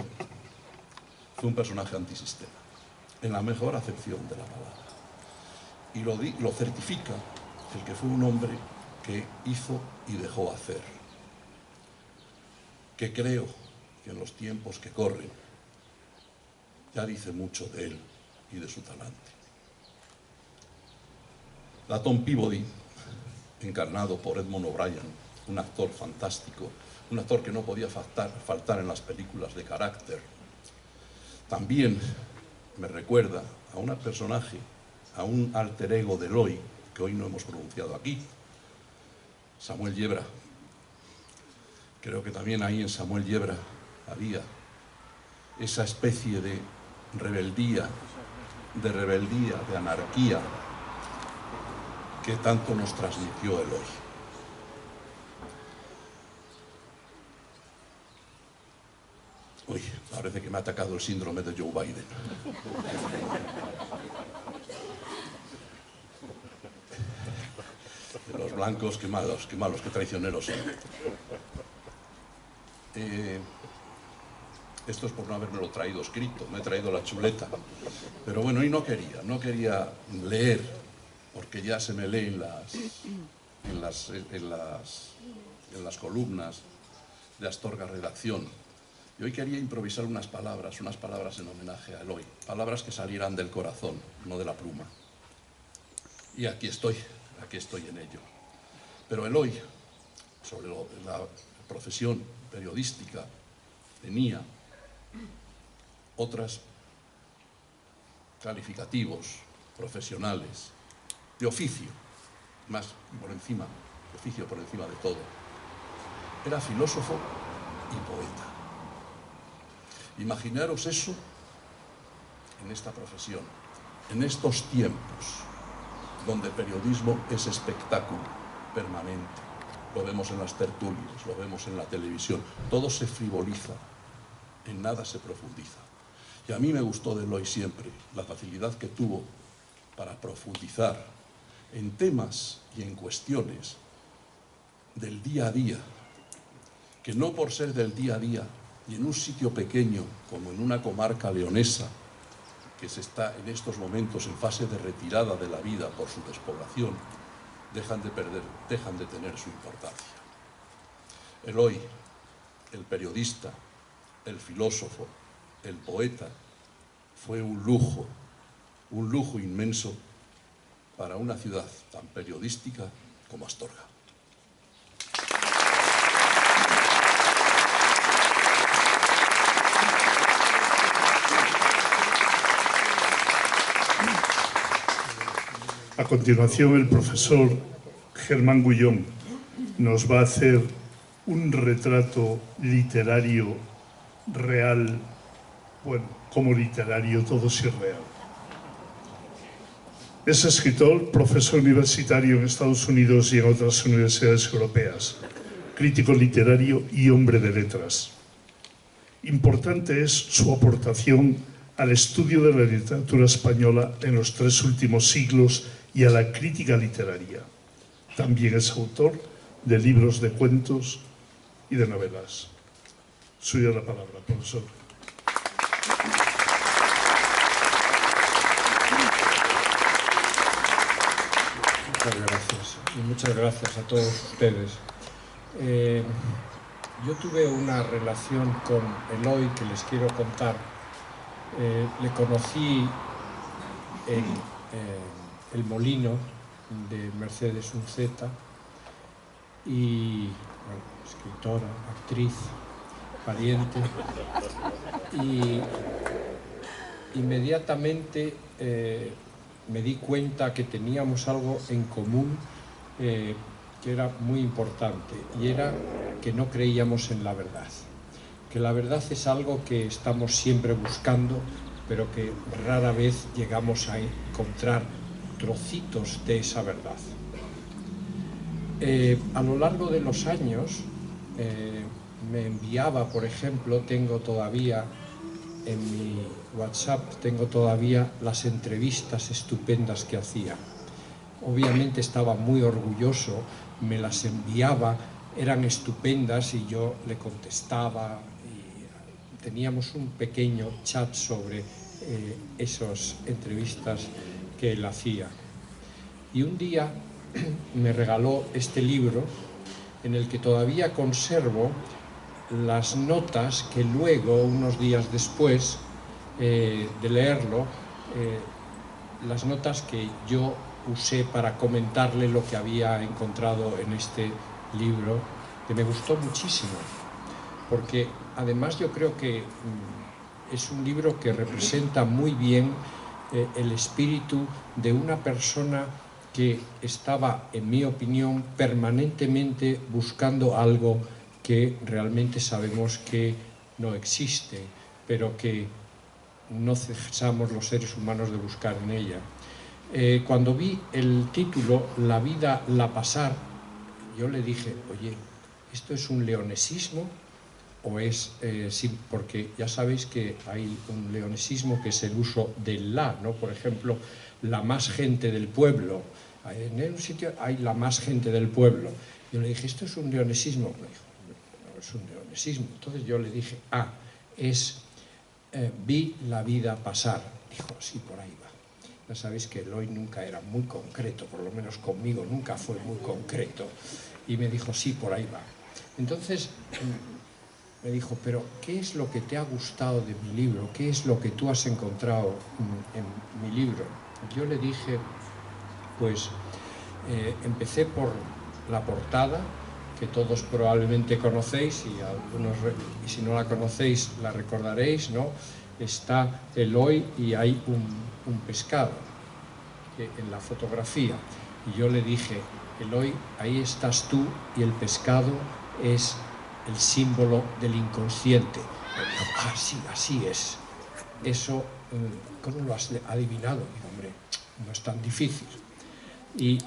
fue un personaje antisistema, en la mejor acepción de la palabra. Y lo certifica el que fue un hombre que hizo y dejó hacer. Que creo que en los tiempos que corren ya dice mucho de él y de su talante. Datón Peabody, encarnado por Edmond O'Brien, un actor fantástico, un actor que no podía faltar en las películas de carácter. También me recuerda a un personaje, a un alter ego de Eloy, que hoy no hemos pronunciado aquí, Samuel Yebra. Creo que también ahí en Samuel Yebra había esa especie de rebeldía, de anarquía, que tanto nos transmitió Eloy. Uy, parece que me ha atacado el síndrome de Joe Biden. De los blancos, qué malos, qué traicioneros son. Esto es por no habérmelo traído escrito, me he traído la chuleta. Pero bueno, y no quería leer, porque ya se me leen en las columnas de Astorga Redacción. Y hoy quería improvisar unas palabras en homenaje a Eloy, palabras que salieran del corazón, no de la pluma. Y aquí estoy en ello. Pero Eloy, sobre la profesión periodística, tenía otros calificativos profesionales, de oficio, más por encima, de oficio por encima de todo. Era filósofo y poeta. Imaginaros eso en esta profesión, en estos tiempos, donde el periodismo es espectáculo permanente. Lo vemos en las tertulias, lo vemos en la televisión, todo se frivoliza, en nada se profundiza. Y a mí me gustó de Eloy siempre la facilidad que tuvo para profundizar en temas y en cuestiones del día a día, que no por ser del día a día y en un sitio pequeño como en una comarca leonesa, que se está en estos momentos en fase de retirada de la vida por su despoblación, dejan de tener su importancia. Eloy, el periodista, el filósofo, el poeta, fue un lujo inmenso para una ciudad tan periodística como Astorga. A continuación, el profesor Germán Gullón nos va a hacer un retrato literario real. Bueno, como literario todo es irreal. Es escritor, profesor universitario en Estados Unidos y en otras universidades europeas, crítico literario y hombre de letras. Importante es su aportación al estudio de la literatura española en los 3 últimos siglos y a la crítica literaria. También es autor de libros de cuentos y de novelas. Suya la palabra, profesor. Muchas gracias. Y muchas gracias a todos ustedes. Yo tuve una relación con Eloy que les quiero contar. Le conocí en El Molino de Mercedes Unceta y, bueno, escritora, actriz, pariente, y inmediatamente me di cuenta que teníamos algo en común que era muy importante, y era que no creíamos en la verdad. Que la verdad es algo que estamos siempre buscando, pero que rara vez llegamos a encontrar trocitos de esa verdad. A lo largo de los años me enviaba, por ejemplo, tengo todavía en mi WhatsApp, tengo todavía las entrevistas estupendas que hacía. Obviamente estaba muy orgulloso, me las enviaba, eran estupendas y yo le contestaba. Teníamos un pequeño chat sobre esas entrevistas que él hacía. Y un día me regaló este libro en el que todavía conservo las notas que luego, unos días después de leerlo, las notas que yo usé para comentarle lo que había encontrado en este libro, que me gustó muchísimo. Porque además yo creo que es un libro que representa muy bien el espíritu de una persona que estaba, en mi opinión, permanentemente buscando algo que realmente sabemos que no existe, pero que no cesamos los seres humanos de buscar en ella. Cuando vi el título, La vida, la pasar, yo le dije, oye, ¿esto es un leonesismo o es porque ya sabéis que hay un leonesismo que es el uso del la, ¿no? Por ejemplo, la más gente del pueblo. En un sitio hay la más gente del pueblo. Yo le dije, ¿esto es un leonesismo? Me dijo, no es un leonesismo. Entonces yo le dije, es vi la vida pasar. Dijo, sí, por ahí va. Ya sabéis que Eloy nunca era muy concreto, por lo menos conmigo nunca fue muy concreto. Y me dijo, sí, por ahí va. Entonces me dijo, pero ¿qué es lo que te ha gustado de mi libro? ¿Qué es lo que tú has encontrado en mi libro? Yo le dije, pues empecé por la portada, que todos probablemente conocéis, y algunos, y si no la conocéis la recordaréis, ¿no? Está Eloy y hay un pescado en la fotografía. Y yo le dije, Eloy, ahí estás tú y el pescado es el símbolo del inconsciente. Me dijo, sí, así es. Eso, ¿cómo lo has adivinado? Digo, hombre, no es tan difícil. Y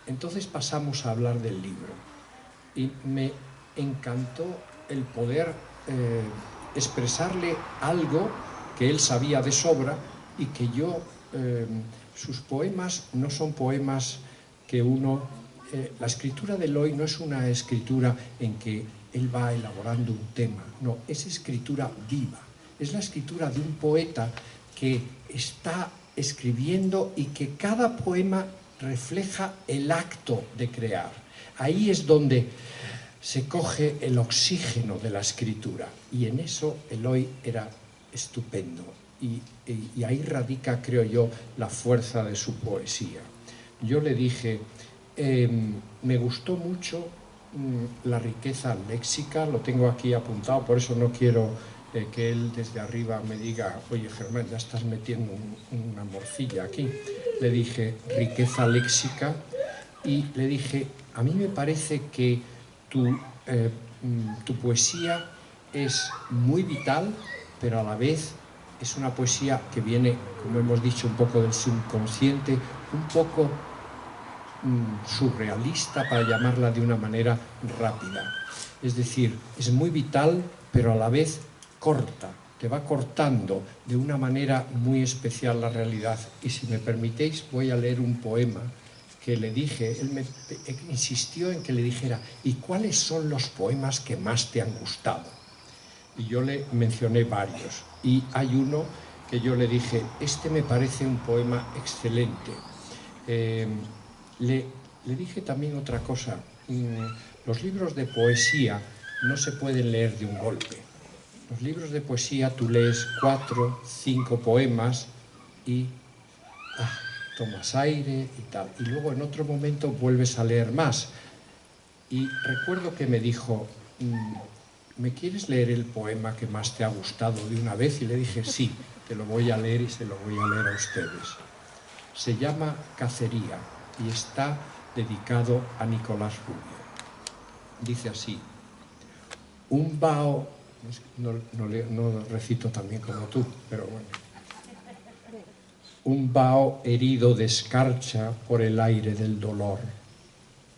entonces pasamos a hablar del libro. Y me encantó el poder expresarle algo que él sabía de sobra y que yo, sus poemas no son poemas que uno... la escritura de Eloy no es una escritura en que él va elaborando un tema, no, es escritura viva, es la escritura de un poeta que está escribiendo y que cada poema refleja el acto de crear. Ahí es donde se coge el oxígeno de la escritura y en eso Eloy era estupendo y ahí radica, creo yo, la fuerza de su poesía. Yo le dije, me gustó mucho la riqueza léxica, lo tengo aquí apuntado, por eso no quiero que él desde arriba me diga, oye Germán, ya estás metiendo una morcilla aquí. Le dije, riqueza léxica, y le dije, a mí me parece que tu poesía es muy vital, pero a la vez es una poesía que viene, como hemos dicho, un poco del subconsciente, un poco surrealista, para llamarla de una manera rápida. Es decir, es muy vital, pero a la vez corta, te va cortando de una manera muy especial la realidad. Y si me permitéis, voy a leer un poema que le dije, él insistió en que le dijera, ¿y cuáles son los poemas que más te han gustado? Y yo le mencioné varios, y hay uno que yo le dije, este me parece un poema excelente. Le dije también otra cosa, los libros de poesía no se pueden leer de un golpe. Los libros de poesía tú lees 4, 5 poemas y tomas aire y tal. Y luego en otro momento vuelves a leer más. Y recuerdo que me dijo, ¿me quieres leer el poema que más te ha gustado de una vez? Y le dije, sí, te lo voy a leer y se lo voy a leer a ustedes. Se llama Cacería y está dedicado a Nicolás Rubio. Dice así, un vaho, no recito tan bien como tú, pero bueno. Un vaho herido de escarcha por el aire del dolor,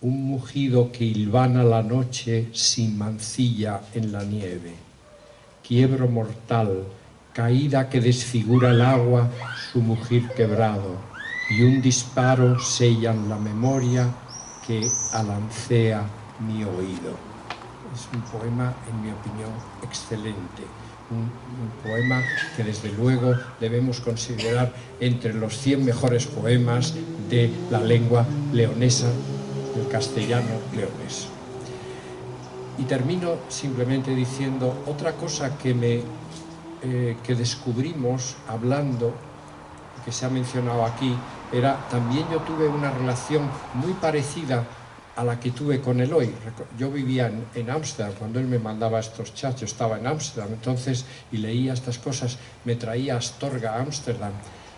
un mugido que hilvana la noche sin mancilla en la nieve, quiebro mortal, caída que desfigura el agua, su mugir quebrado, y un disparo sellan la memoria que alancea mi oído. Es un poema, en mi opinión, excelente. Un poema que desde luego debemos considerar entre los 100 mejores poemas de la lengua leonesa, del castellano leonés. Y termino simplemente diciendo otra cosa que descubrimos hablando, que se ha mencionado aquí, era también yo tuve una relación muy parecida a la que tuve con Eloy. Yo vivía en Ámsterdam, cuando él me mandaba estos chats, yo estaba en Ámsterdam, entonces, y leía estas cosas, me traía Astorga a Ámsterdam.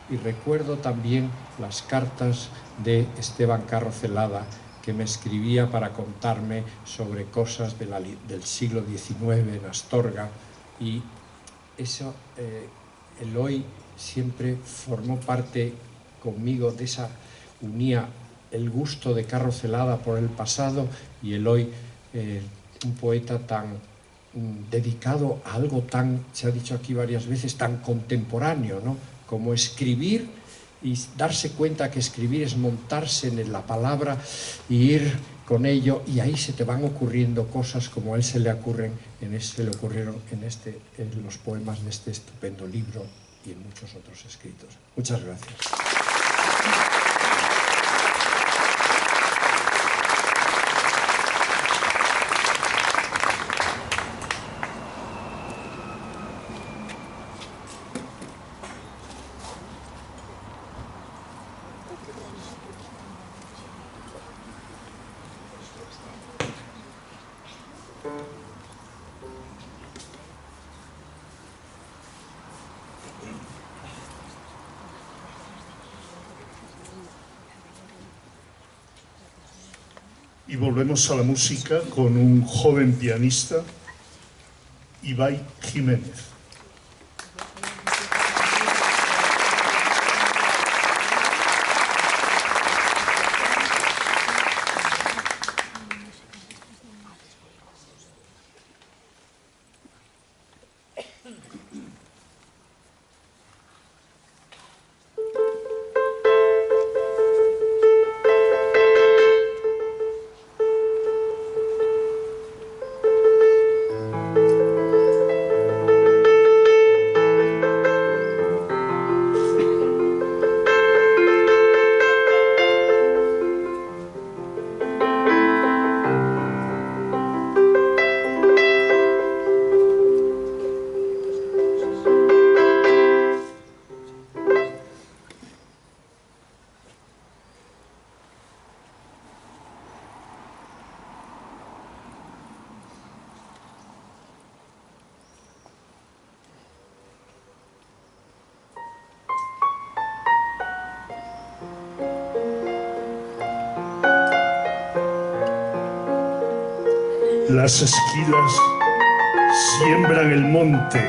Y recuerdo también las cartas de Esteban Carro Celada, que me escribía para contarme sobre cosas del siglo XIX en Astorga. Y eso, Eloy siempre formó parte conmigo de esa, unía el gusto de Carro Celada por el pasado y Eloy, un poeta tan dedicado a algo tan, se ha dicho aquí varias veces, tan contemporáneo, ¿no? Como escribir y darse cuenta que escribir es montarse en la palabra y ir con ello, y ahí se te van ocurriendo cosas como a él se le ocurrieron en los poemas de este estupendo libro y en muchos otros escritos. Muchas gracias. Y volvemos a la música con un joven pianista, Ibai Jiménez. Las esquilas siembran el monte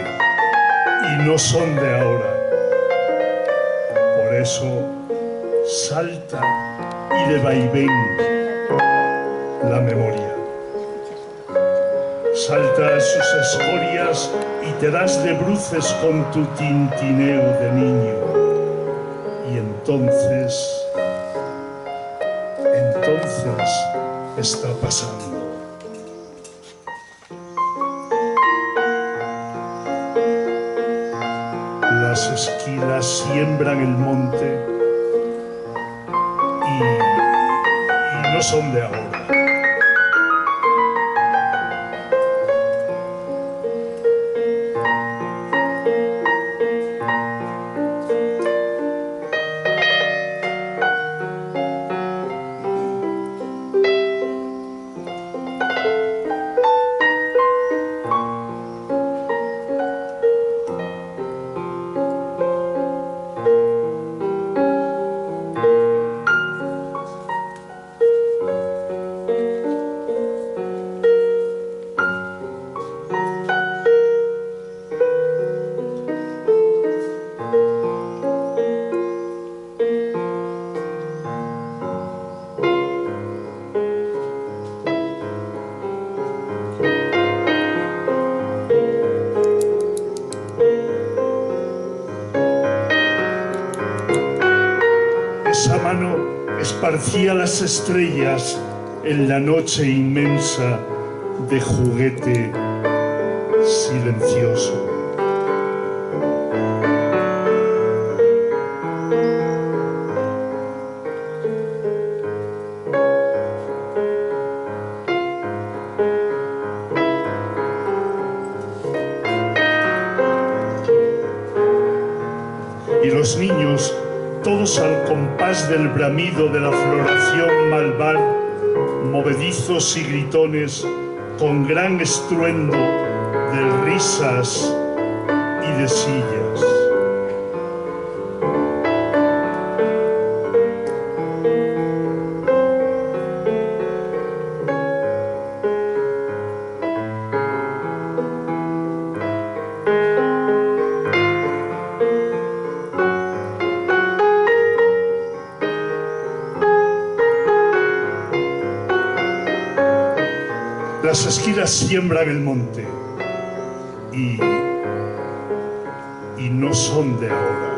y no son de ahora. Por eso salta y de vaivén la memoria. Salta sus escorias y te das de bruces con tu tintineo de niño. Y entonces está pasando. Las esquilas siembran el monte y no son de ahora. Esa mano esparcía las estrellas en la noche inmensa de juguete silencioso. Y los niños, todos al compás del bramido de la floración malvar, movedizos y gritones, con gran estruendo de risas y de sillas. Las esquilas siembran el monte y no son de ahora.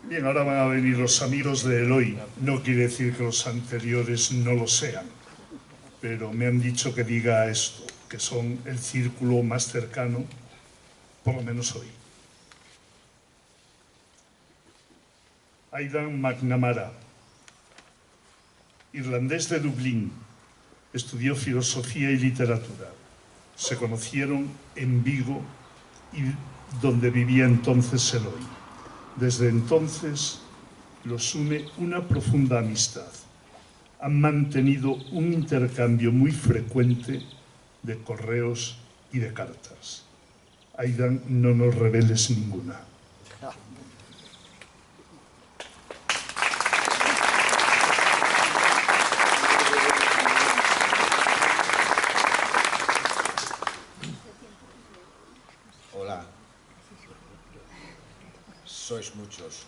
Bien, ahora van a venir los amigos de Eloy. No quiere decir que los anteriores no lo sean, pero me han dicho que diga esto, que son el círculo más cercano, por lo menos hoy. Aidan McNamara, irlandés de Dublín, estudió filosofía y literatura. Se conocieron en Vigo, donde vivía entonces Eloy. Desde entonces los une una profunda amistad. Han mantenido un intercambio muy frecuente de correos y de cartas. Aidan, no nos reveles ninguna. Hola. Sois muchos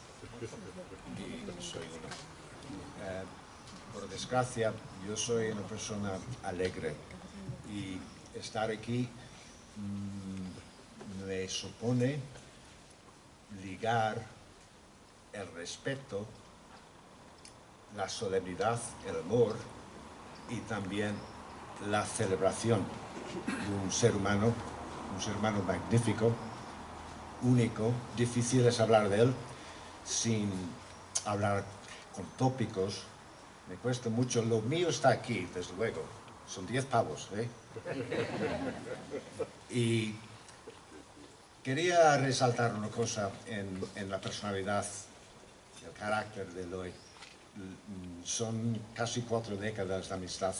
y soy uno. Por desgracia, yo soy una persona alegre y estar aquí me supone ligar el respeto, la solemnidad, el amor y también la celebración de un ser humano magnífico, único. Difícil es hablar de él sin hablar con tópicos. Me cuesta mucho. Lo mío está aquí, desde luego. Son 10 pavos, ¿eh? Y quería resaltar una cosa en la personalidad, el carácter de Eloy. Son casi 4 décadas de amistad.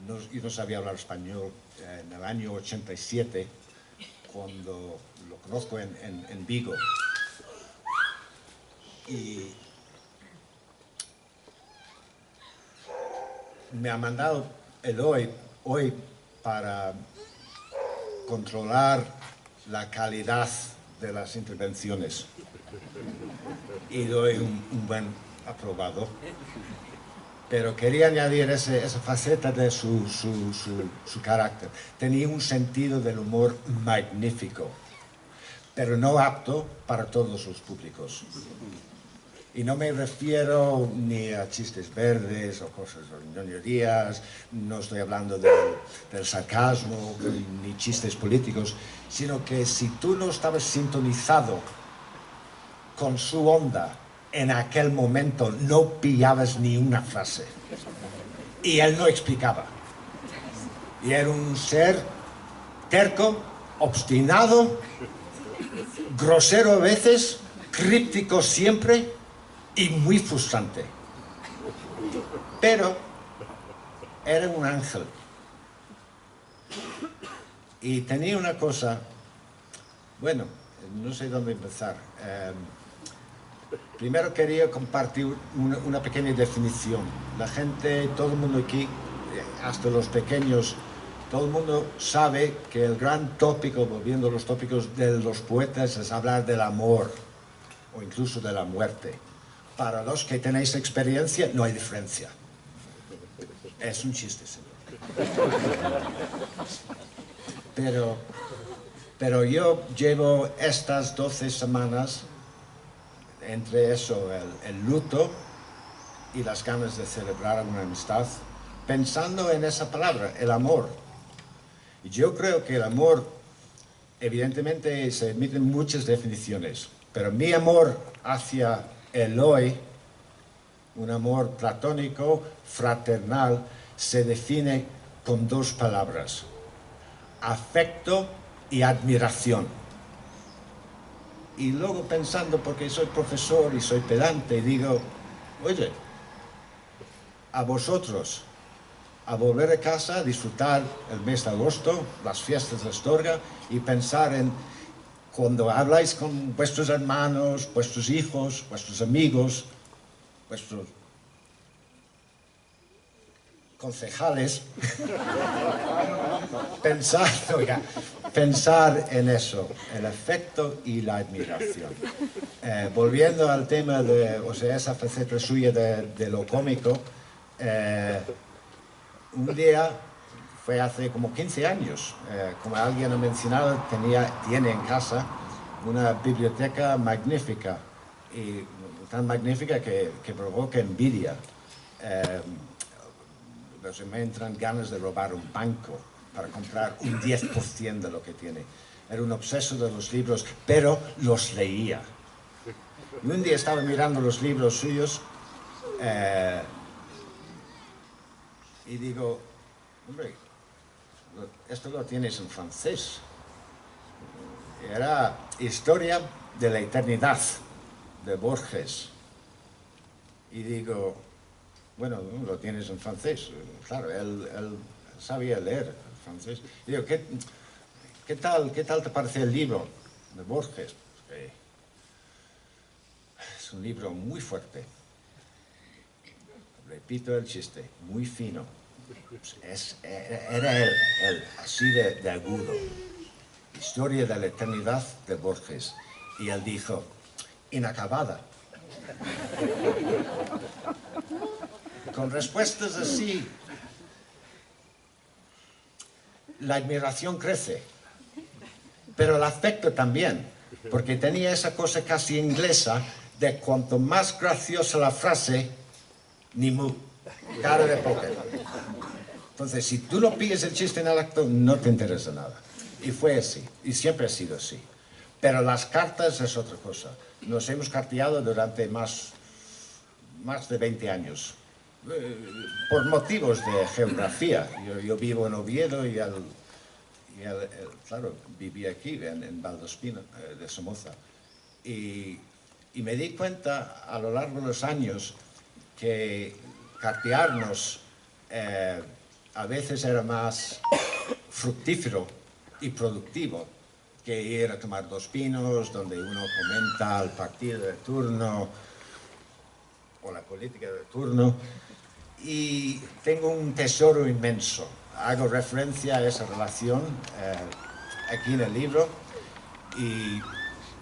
Yo no sabía hablar español en el año 87, cuando lo conozco en Vigo. Y me ha mandado Eloy hoy para controlar la calidad de las intervenciones. Y doy un buen aprobado. Pero quería añadir esa faceta de su carácter. Tenía un sentido del humor magnífico, pero no apto para todos los públicos. Y no me refiero ni a chistes verdes o cosas, o ñoñerías, no estoy hablando del sarcasmo, ni chistes políticos, sino que si tú no estabas sintonizado con su onda en aquel momento, no pillabas ni una frase. Y él no explicaba. Y era un ser terco, obstinado, grosero a veces, críptico siempre y muy frustrante. Pero era un ángel. Y tenía una cosa, bueno, no sé dónde empezar. Primero quería compartir una pequeña definición. La gente, todo el mundo aquí, hasta los pequeños, todo el mundo sabe que el gran tópico, volviendo a los tópicos de los poetas, es hablar del amor o incluso de la muerte. Para los que tenéis experiencia, no hay diferencia. Es un chiste, señor. Pero yo llevo estas 12 semanas, entre eso, el luto y las ganas de celebrar una amistad, pensando en esa palabra, el amor. Y yo creo que el amor, evidentemente, se emiten muchas definiciones, pero mi amor hacia Eloy, un amor platónico, fraternal, se define con 2 palabras: afecto y admiración. Y luego pensando, porque soy profesor y soy pedante, digo, oye, a vosotros, a volver a casa, a disfrutar el mes de agosto, las fiestas de Astorga, y pensar en cuando habláis con vuestros hermanos, vuestros hijos, vuestros amigos, vuestros concejales, pensar en eso, el afecto y la admiración. Volviendo al tema de, o sea, esa faceta suya de lo cómico, un día, fue hace como 15 años, como alguien ha mencionado, tiene en casa una biblioteca magnífica, y tan magnífica que provoca envidia. Me entran ganas de robar un banco para comprar un 10% de lo que tiene. Era un obseso de los libros, pero los leía. Y un día estaba mirando los libros suyos y digo, hombre, esto lo tienes en francés. Era Historia de la Eternidad, de Borges. Y digo, bueno, lo tienes en francés. Claro, él sabía leer francés. Y digo, ¿qué tal te parece el libro de Borges? Es un libro muy fuerte. Repito el chiste, muy fino. Era él, así de agudo. Historia de la Eternidad de Borges. Y él dijo, inacabada. Con respuestas así, la admiración crece, pero el afecto también, porque tenía esa cosa casi inglesa de cuanto más graciosa la frase, ni mu, cara de póker. Entonces, si tú no pillas el chiste en el acto, no te interesa nada. Y fue así, y siempre ha sido así. Pero las cartas es otra cosa. Nos hemos carteado durante más de 20 años. Por motivos de geografía. Yo vivo en Oviedo y él, claro, vivía aquí, en Valdospina, de Somoza. Y me di cuenta a lo largo de los años que cartearnos a veces era más fructífero y productivo que ir a tomar 2 pinos, donde uno comenta el partido de turno o la política de turno. Y tengo un tesoro inmenso. Hago referencia a esa relación aquí en el libro y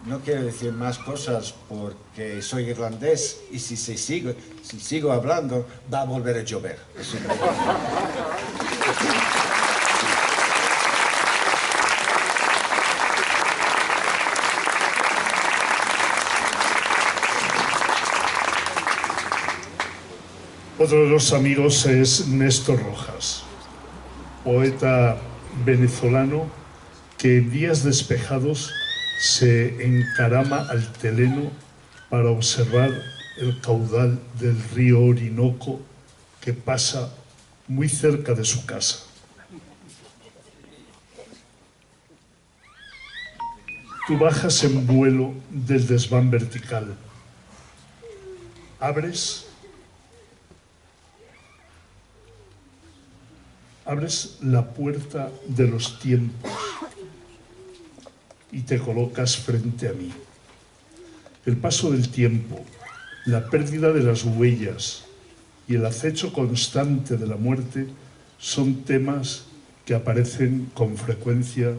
no quiero decir más cosas porque soy irlandés y si sigo hablando va a volver a llover. Otro de los amigos es Néstor Rojas, poeta venezolano que en días despejados se encarama al Teleno para observar el caudal del río Orinoco que pasa muy cerca de su casa. Tú bajas en vuelo del desván vertical, abres abres la puerta de los tiempos y te colocas frente a mí. El paso del tiempo, la pérdida de las huellas y el acecho constante de la muerte son temas que aparecen con frecuencia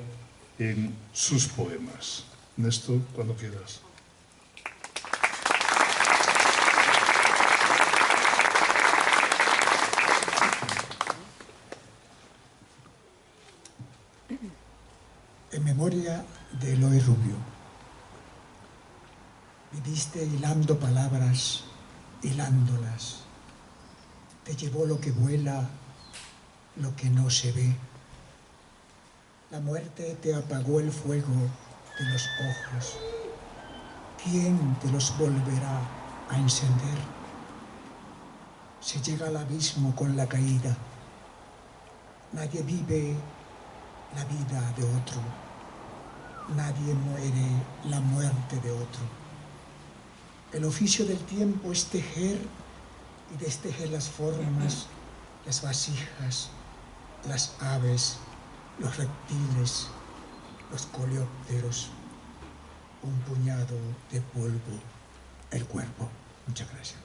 en sus poemas. Néstor, cuando quieras. En memoria de Eloy Rubio. Viviste hilando palabras, hilándolas. Te llevó lo que vuela, lo que no se ve. La muerte te apagó el fuego de los ojos. ¿Quién te los volverá a encender? Se llega al abismo con la caída. Nadie vive la vida de otro. Nadie muere la muerte de otro. El oficio del tiempo es tejer y destejer las formas, las vasijas, las aves, los reptiles, los coleópteros, un puñado de polvo, el cuerpo. Muchas gracias.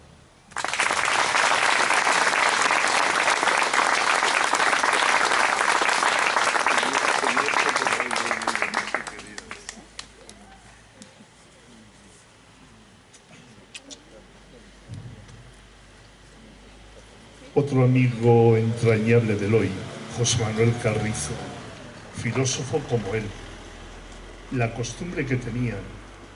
Otro amigo entrañable de Eloy, José Manuel Carrizo, filósofo como él. La costumbre que tenían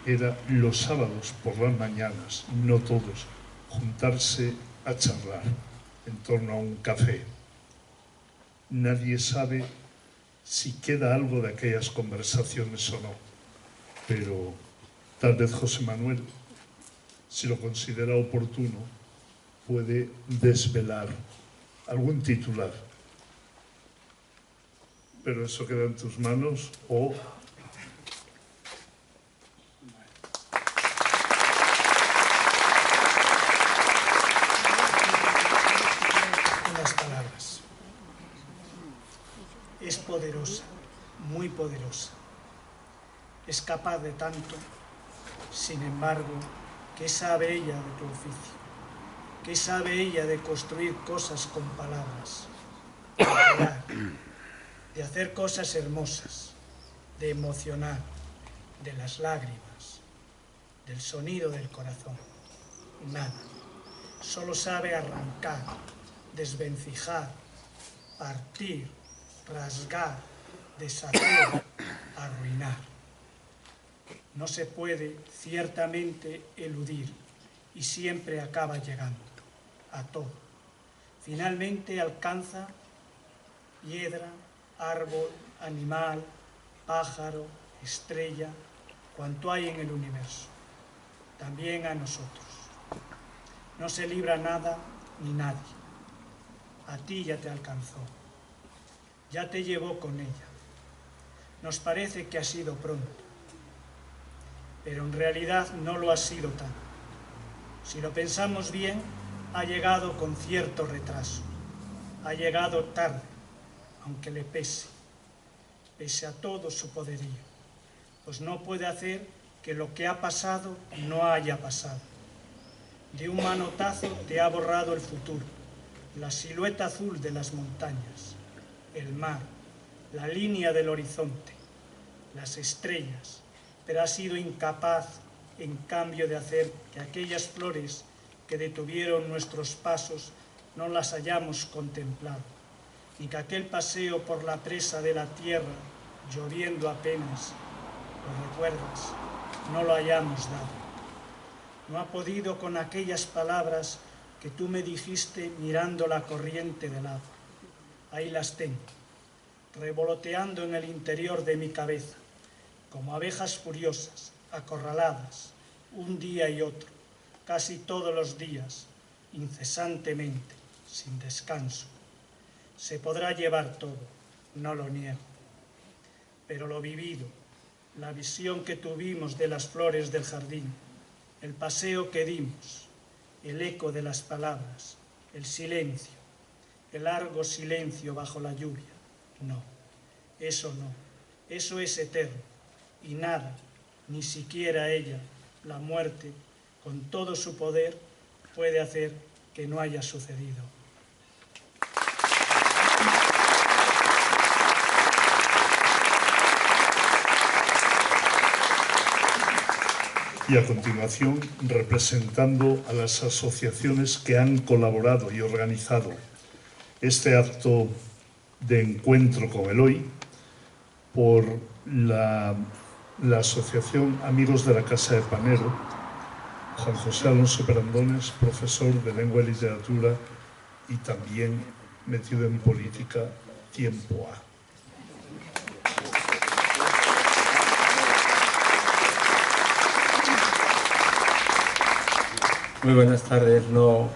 era los sábados por las mañanas, no todos, juntarse a charlar en torno a un café. Nadie sabe si queda algo de aquellas conversaciones o no, pero tal vez José Manuel, si lo considera oportuno, puede desvelar algún titular. Pero eso queda en tus manos o... Unas palabras. Es poderosa, muy poderosa. Es capaz de tanto, sin embargo, ¿qué sabe ella de tu oficio? ¿Qué sabe ella de construir cosas con palabras? De crear, de hacer cosas hermosas, de emocionar, de las lágrimas, del sonido del corazón. Nada. Solo sabe arrancar, desvencijar, partir, rasgar, deshacer, arruinar. No se puede, ciertamente, eludir y siempre acaba llegando a todo. Finalmente alcanza piedra, árbol, animal, pájaro, estrella, cuanto hay en el universo. También a nosotros. No se libra nada ni nadie. A ti ya te alcanzó. Ya te llevó con ella. Nos parece que ha sido pronto, pero en realidad no lo ha sido tanto. Si lo pensamos bien, ha llegado con cierto retraso. Ha llegado tarde, aunque le pese a todo su poderío, pues no puede hacer que lo que ha pasado no haya pasado. De un manotazo te ha borrado el futuro, la silueta azul de las montañas, el mar, la línea del horizonte, las estrellas, pero ha sido incapaz, en cambio, de hacer que aquellas flores que detuvieron nuestros pasos no las hayamos contemplado, ni que aquel paseo por la presa de la tierra, lloviendo apenas, ¿lo recuerdas?, no lo hayamos dado. No ha podido con aquellas palabras que tú me dijiste mirando la corriente del agua. Ahí las tengo, revoloteando en el interior de mi cabeza, como abejas furiosas, acorraladas, un día y otro, casi todos los días, incesantemente, sin descanso. Se podrá llevar todo, no lo niego, pero lo vivido, la visión que tuvimos de las flores del jardín, el paseo que dimos, el eco de las palabras, el silencio, el largo silencio bajo la lluvia. No, eso no, eso es eterno, y nada, ni siquiera ella, la muerte, con todo su poder, puede hacer que no haya sucedido. Y a continuación, representando a las asociaciones que han colaborado y organizado este acto de encuentro con Eloy, por la Asociación Amigos de la Casa de Panero, Juan José Alonso Perandones, profesor de Lengua y Literatura y también metido en política tiempo A. Muy buenas tardes. No,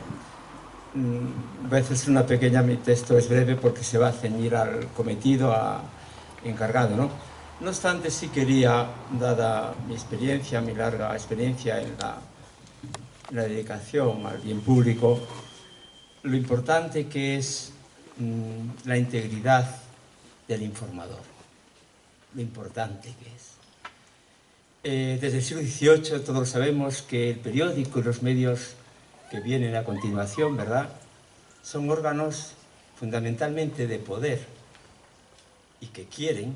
a veces mi texto es breve porque se va a ceñir al cometido encargado, ¿no? No obstante, sí quería, dada mi experiencia, mi larga experiencia en la dedicación al bien público, lo importante que es la integridad del informador, lo importante que es. Desde el siglo XVIII todos sabemos que el periódico y los medios que vienen a continuación, ¿verdad?, son órganos fundamentalmente de poder y que quieren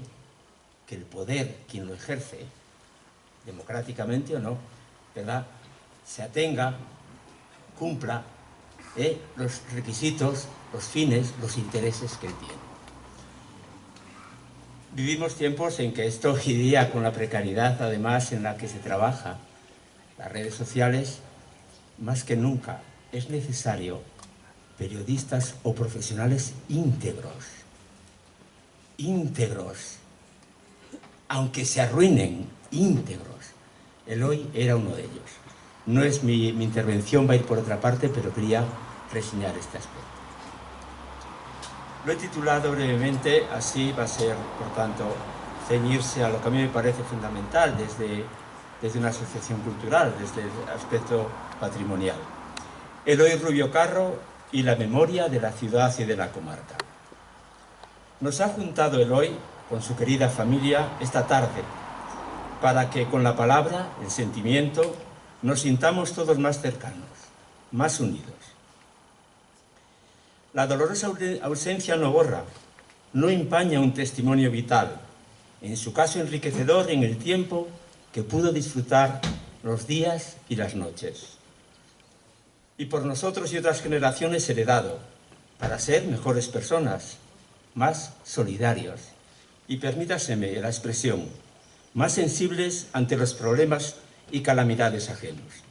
que el poder, quien lo ejerce, democráticamente o no, ¿verdad?, se atenga, cumpla los requisitos, los fines, los intereses que él tiene. Vivimos tiempos en que esto hoy día, con la precariedad además en la que se trabaja, las redes sociales, más que nunca es necesario periodistas o profesionales íntegros, aunque se arruinen, íntegros. Eloy era uno de ellos. No es mi intervención, va a ir por otra parte, pero quería reseñar este aspecto. Lo he titulado brevemente, así va a ser, por tanto, ceñirse a lo que a mí me parece fundamental desde una asociación cultural, desde el aspecto patrimonial. Eloy Rubio Carro y la memoria de la ciudad y de la comarca. Nos ha juntado Eloy con su querida familia esta tarde para que con la palabra, el sentimiento, nos sintamos todos más cercanos, más unidos. La dolorosa ausencia no borra, no empaña un testimonio vital, en su caso enriquecedor en el tiempo que pudo disfrutar los días y las noches. Y por nosotros y otras generaciones heredado, para ser mejores personas, más solidarios, y permítaseme la expresión, más sensibles ante los problemas y calamidades ajenos.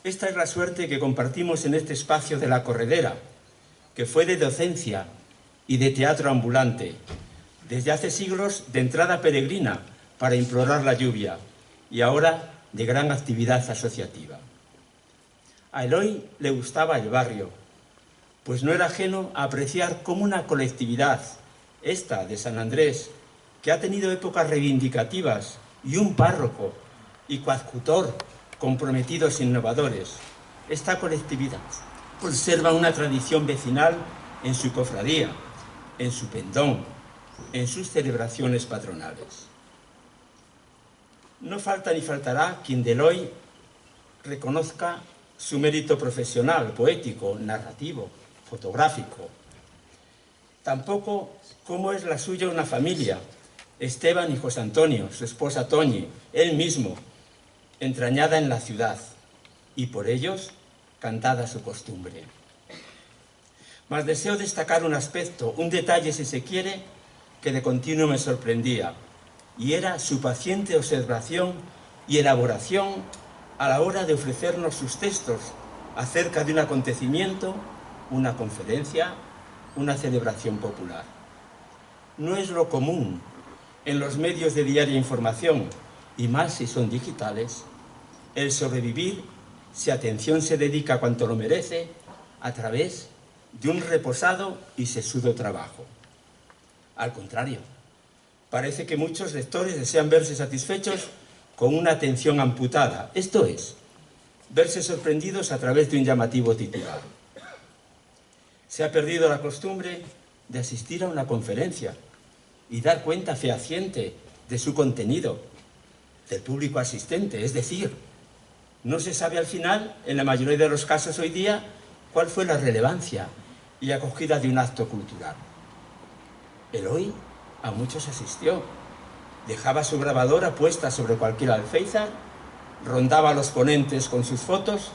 Esta es la suerte que compartimos en este espacio de la corredera, que fue de docencia y de teatro ambulante, desde hace siglos de entrada peregrina para implorar la lluvia y ahora de gran actividad asociativa. A Eloy le gustaba el barrio, pues no era ajeno a apreciar cómo una colectividad, esta de San Andrés, que ha tenido épocas reivindicativas y un párroco y coadjutor comprometidos e innovadores, esta colectividad conserva una tradición vecinal en su cofradía, en su pendón, en sus celebraciones patronales. No falta ni faltará quien de Eloy reconozca su mérito profesional, poético, narrativo, fotográfico. Tampoco cómo es la suya una familia, Esteban y José Antonio, su esposa Toñi, él mismo, entrañada en la ciudad, y por ellos cantada su costumbre. Mas deseo destacar un aspecto, un detalle si se quiere, que de continuo me sorprendía, y era su paciente observación y elaboración a la hora de ofrecernos sus textos acerca de un acontecimiento, una conferencia, una celebración popular. No es lo común en los medios de diaria información, y más si son digitales, el sobrevivir si atención se dedica cuanto lo merece a través de un reposado y sesudo trabajo. Al contrario, parece que muchos lectores desean verse satisfechos con una atención amputada, esto es, verse sorprendidos a través de un llamativo titular. Se ha perdido la costumbre de asistir a una conferencia y dar cuenta fehaciente de su contenido, del público asistente. Es decir, no se sabe al final, en la mayoría de los casos hoy día, cuál fue la relevancia y acogida de un acto cultural. Eloy a muchos asistió, dejaba su grabadora puesta sobre cualquier alféizar, rondaba a los ponentes con sus fotos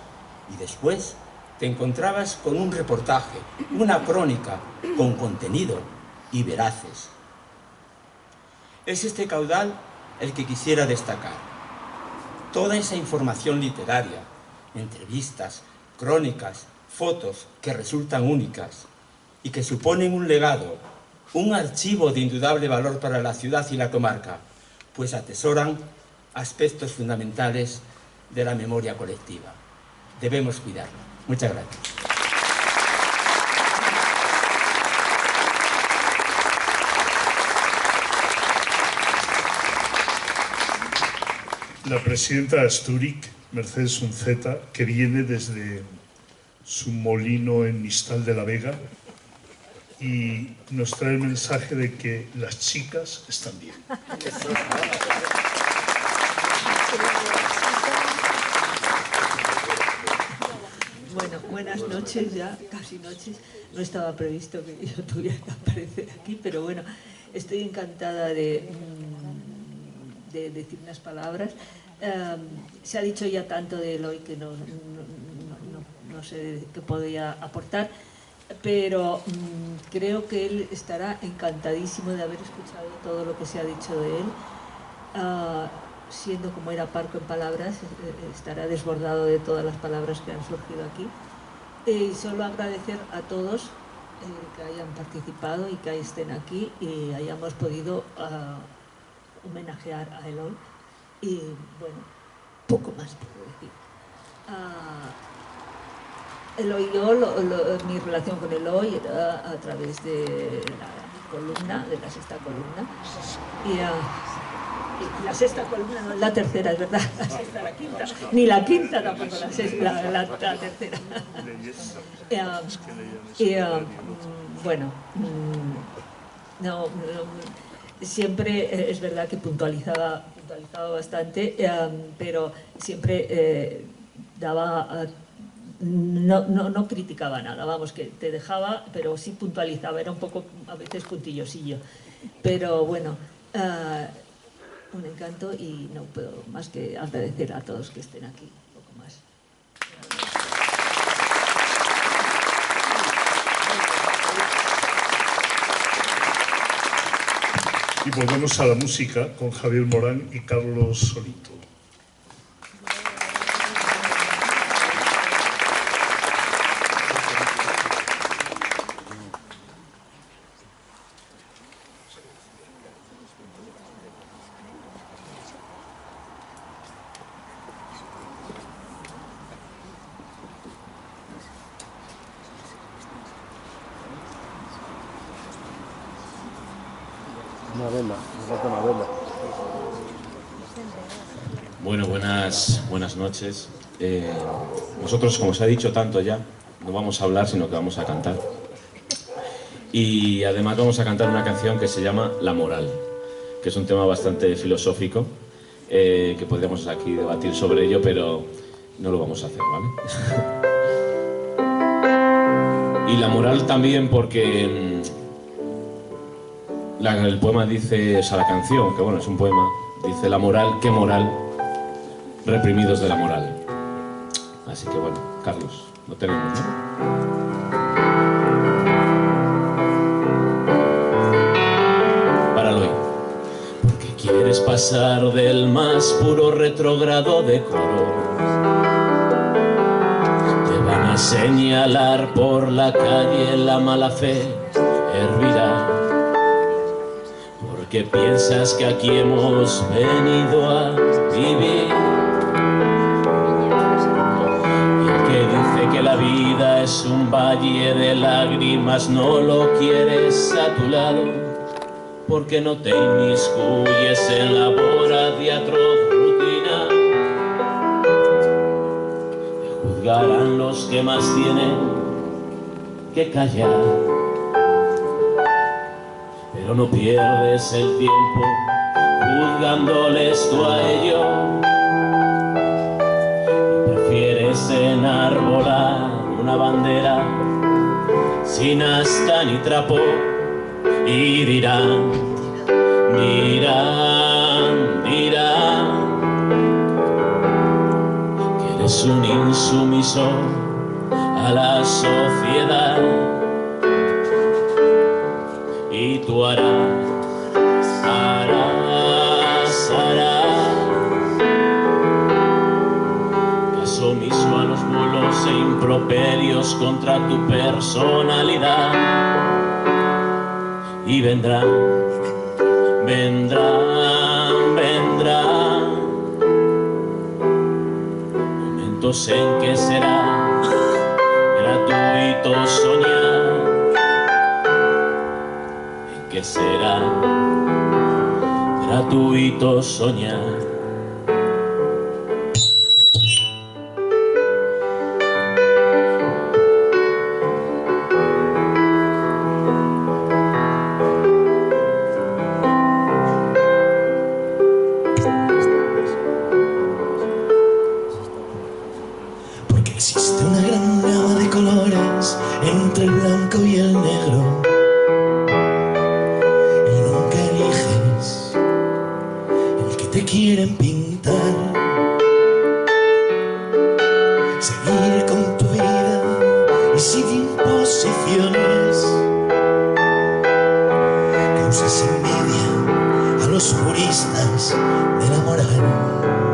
y después te encontrabas con un reportaje, una crónica con contenido y veraces. Es este caudal el que quisiera destacar. Toda esa información literaria, entrevistas, crónicas, fotos que resultan únicas y que suponen un legado, un archivo de indudable valor para la ciudad y la comarca, pues atesoran aspectos fundamentales de la memoria colectiva. Debemos cuidarlo. Muchas gracias. La presidenta de Asturic, Mercedes Unceta, que viene desde su molino en Mistal de la Vega y nos trae el mensaje de que las chicas están bien. Bueno, buenas noches ya, casi noches. No estaba previsto que yo tuviera que aparecer aquí, pero bueno, estoy encantada de decir unas palabras. Se ha dicho ya tanto de Eloy que no sé qué podía aportar, pero creo que él estará encantadísimo de haber escuchado todo lo que se ha dicho de él. Siendo como era parco en palabras, estará desbordado de todas las palabras que han surgido aquí. Y solo agradecer a todos que hayan participado y que estén aquí y hayamos podido homenajear a Eloy. Y bueno, poco más puedo decir. Eloy, mi relación con Eloy era a través de la columna, de la sexta columna. Y la sexta columna no es la tercera, es verdad, la sexta, la quinta, ni la quinta tampoco, la tercera. Bueno, siempre es verdad que puntualizaba bastante, pero siempre daba, no criticaba nada, vamos, que te dejaba, pero sí puntualizaba, era un poco a veces puntillosillo, pero bueno, un encanto y no puedo más que agradecer a todos que estén aquí, un poco más. Y volvemos a la música con Javier Morán y Carlos Solito. Bueno, buenas noches. Nosotros, como se ha dicho tanto ya, no vamos a hablar, sino que vamos a cantar. Y además vamos a cantar una canción que se llama La Moral, que es un tema bastante filosófico, que podríamos aquí debatir sobre ello, pero no lo vamos a hacer, ¿vale? Y la moral también porque el poema dice, o sea, la canción, que bueno, es un poema, dice la moral, ¿qué moral? Reprimidos de la moral. Así que bueno, Carlos, lo tenemos, ¿no? Páralo ahí. Porque quieres pasar del más puro retrógrado decoro. Te van a señalar por la calle, la mala fe hervirá. Porque piensas que aquí hemos venido a vivir. Que la vida es un valle de lágrimas, no lo quieres a tu lado, porque no te inmiscuyes en la voraz y atroz rutina. Te juzgarán los que más tienen que callar, pero no pierdes el tiempo juzgándoles tú a ellos y prefieres enarbolar una bandera sin asta ni trapo y dirán que eres un insumiso a la sociedad y tú harás caso omiso a los bulos e improperios contra tu personalidad y vendrán momentos en que será gratuito soñar, en que será gratuito soñar. Existe una gran gama de colores entre el blanco y el negro y nunca eliges el que te quieren pintar. Seguir con tu vida y sin imposiciones. Causas envidia a los puristas de la moral.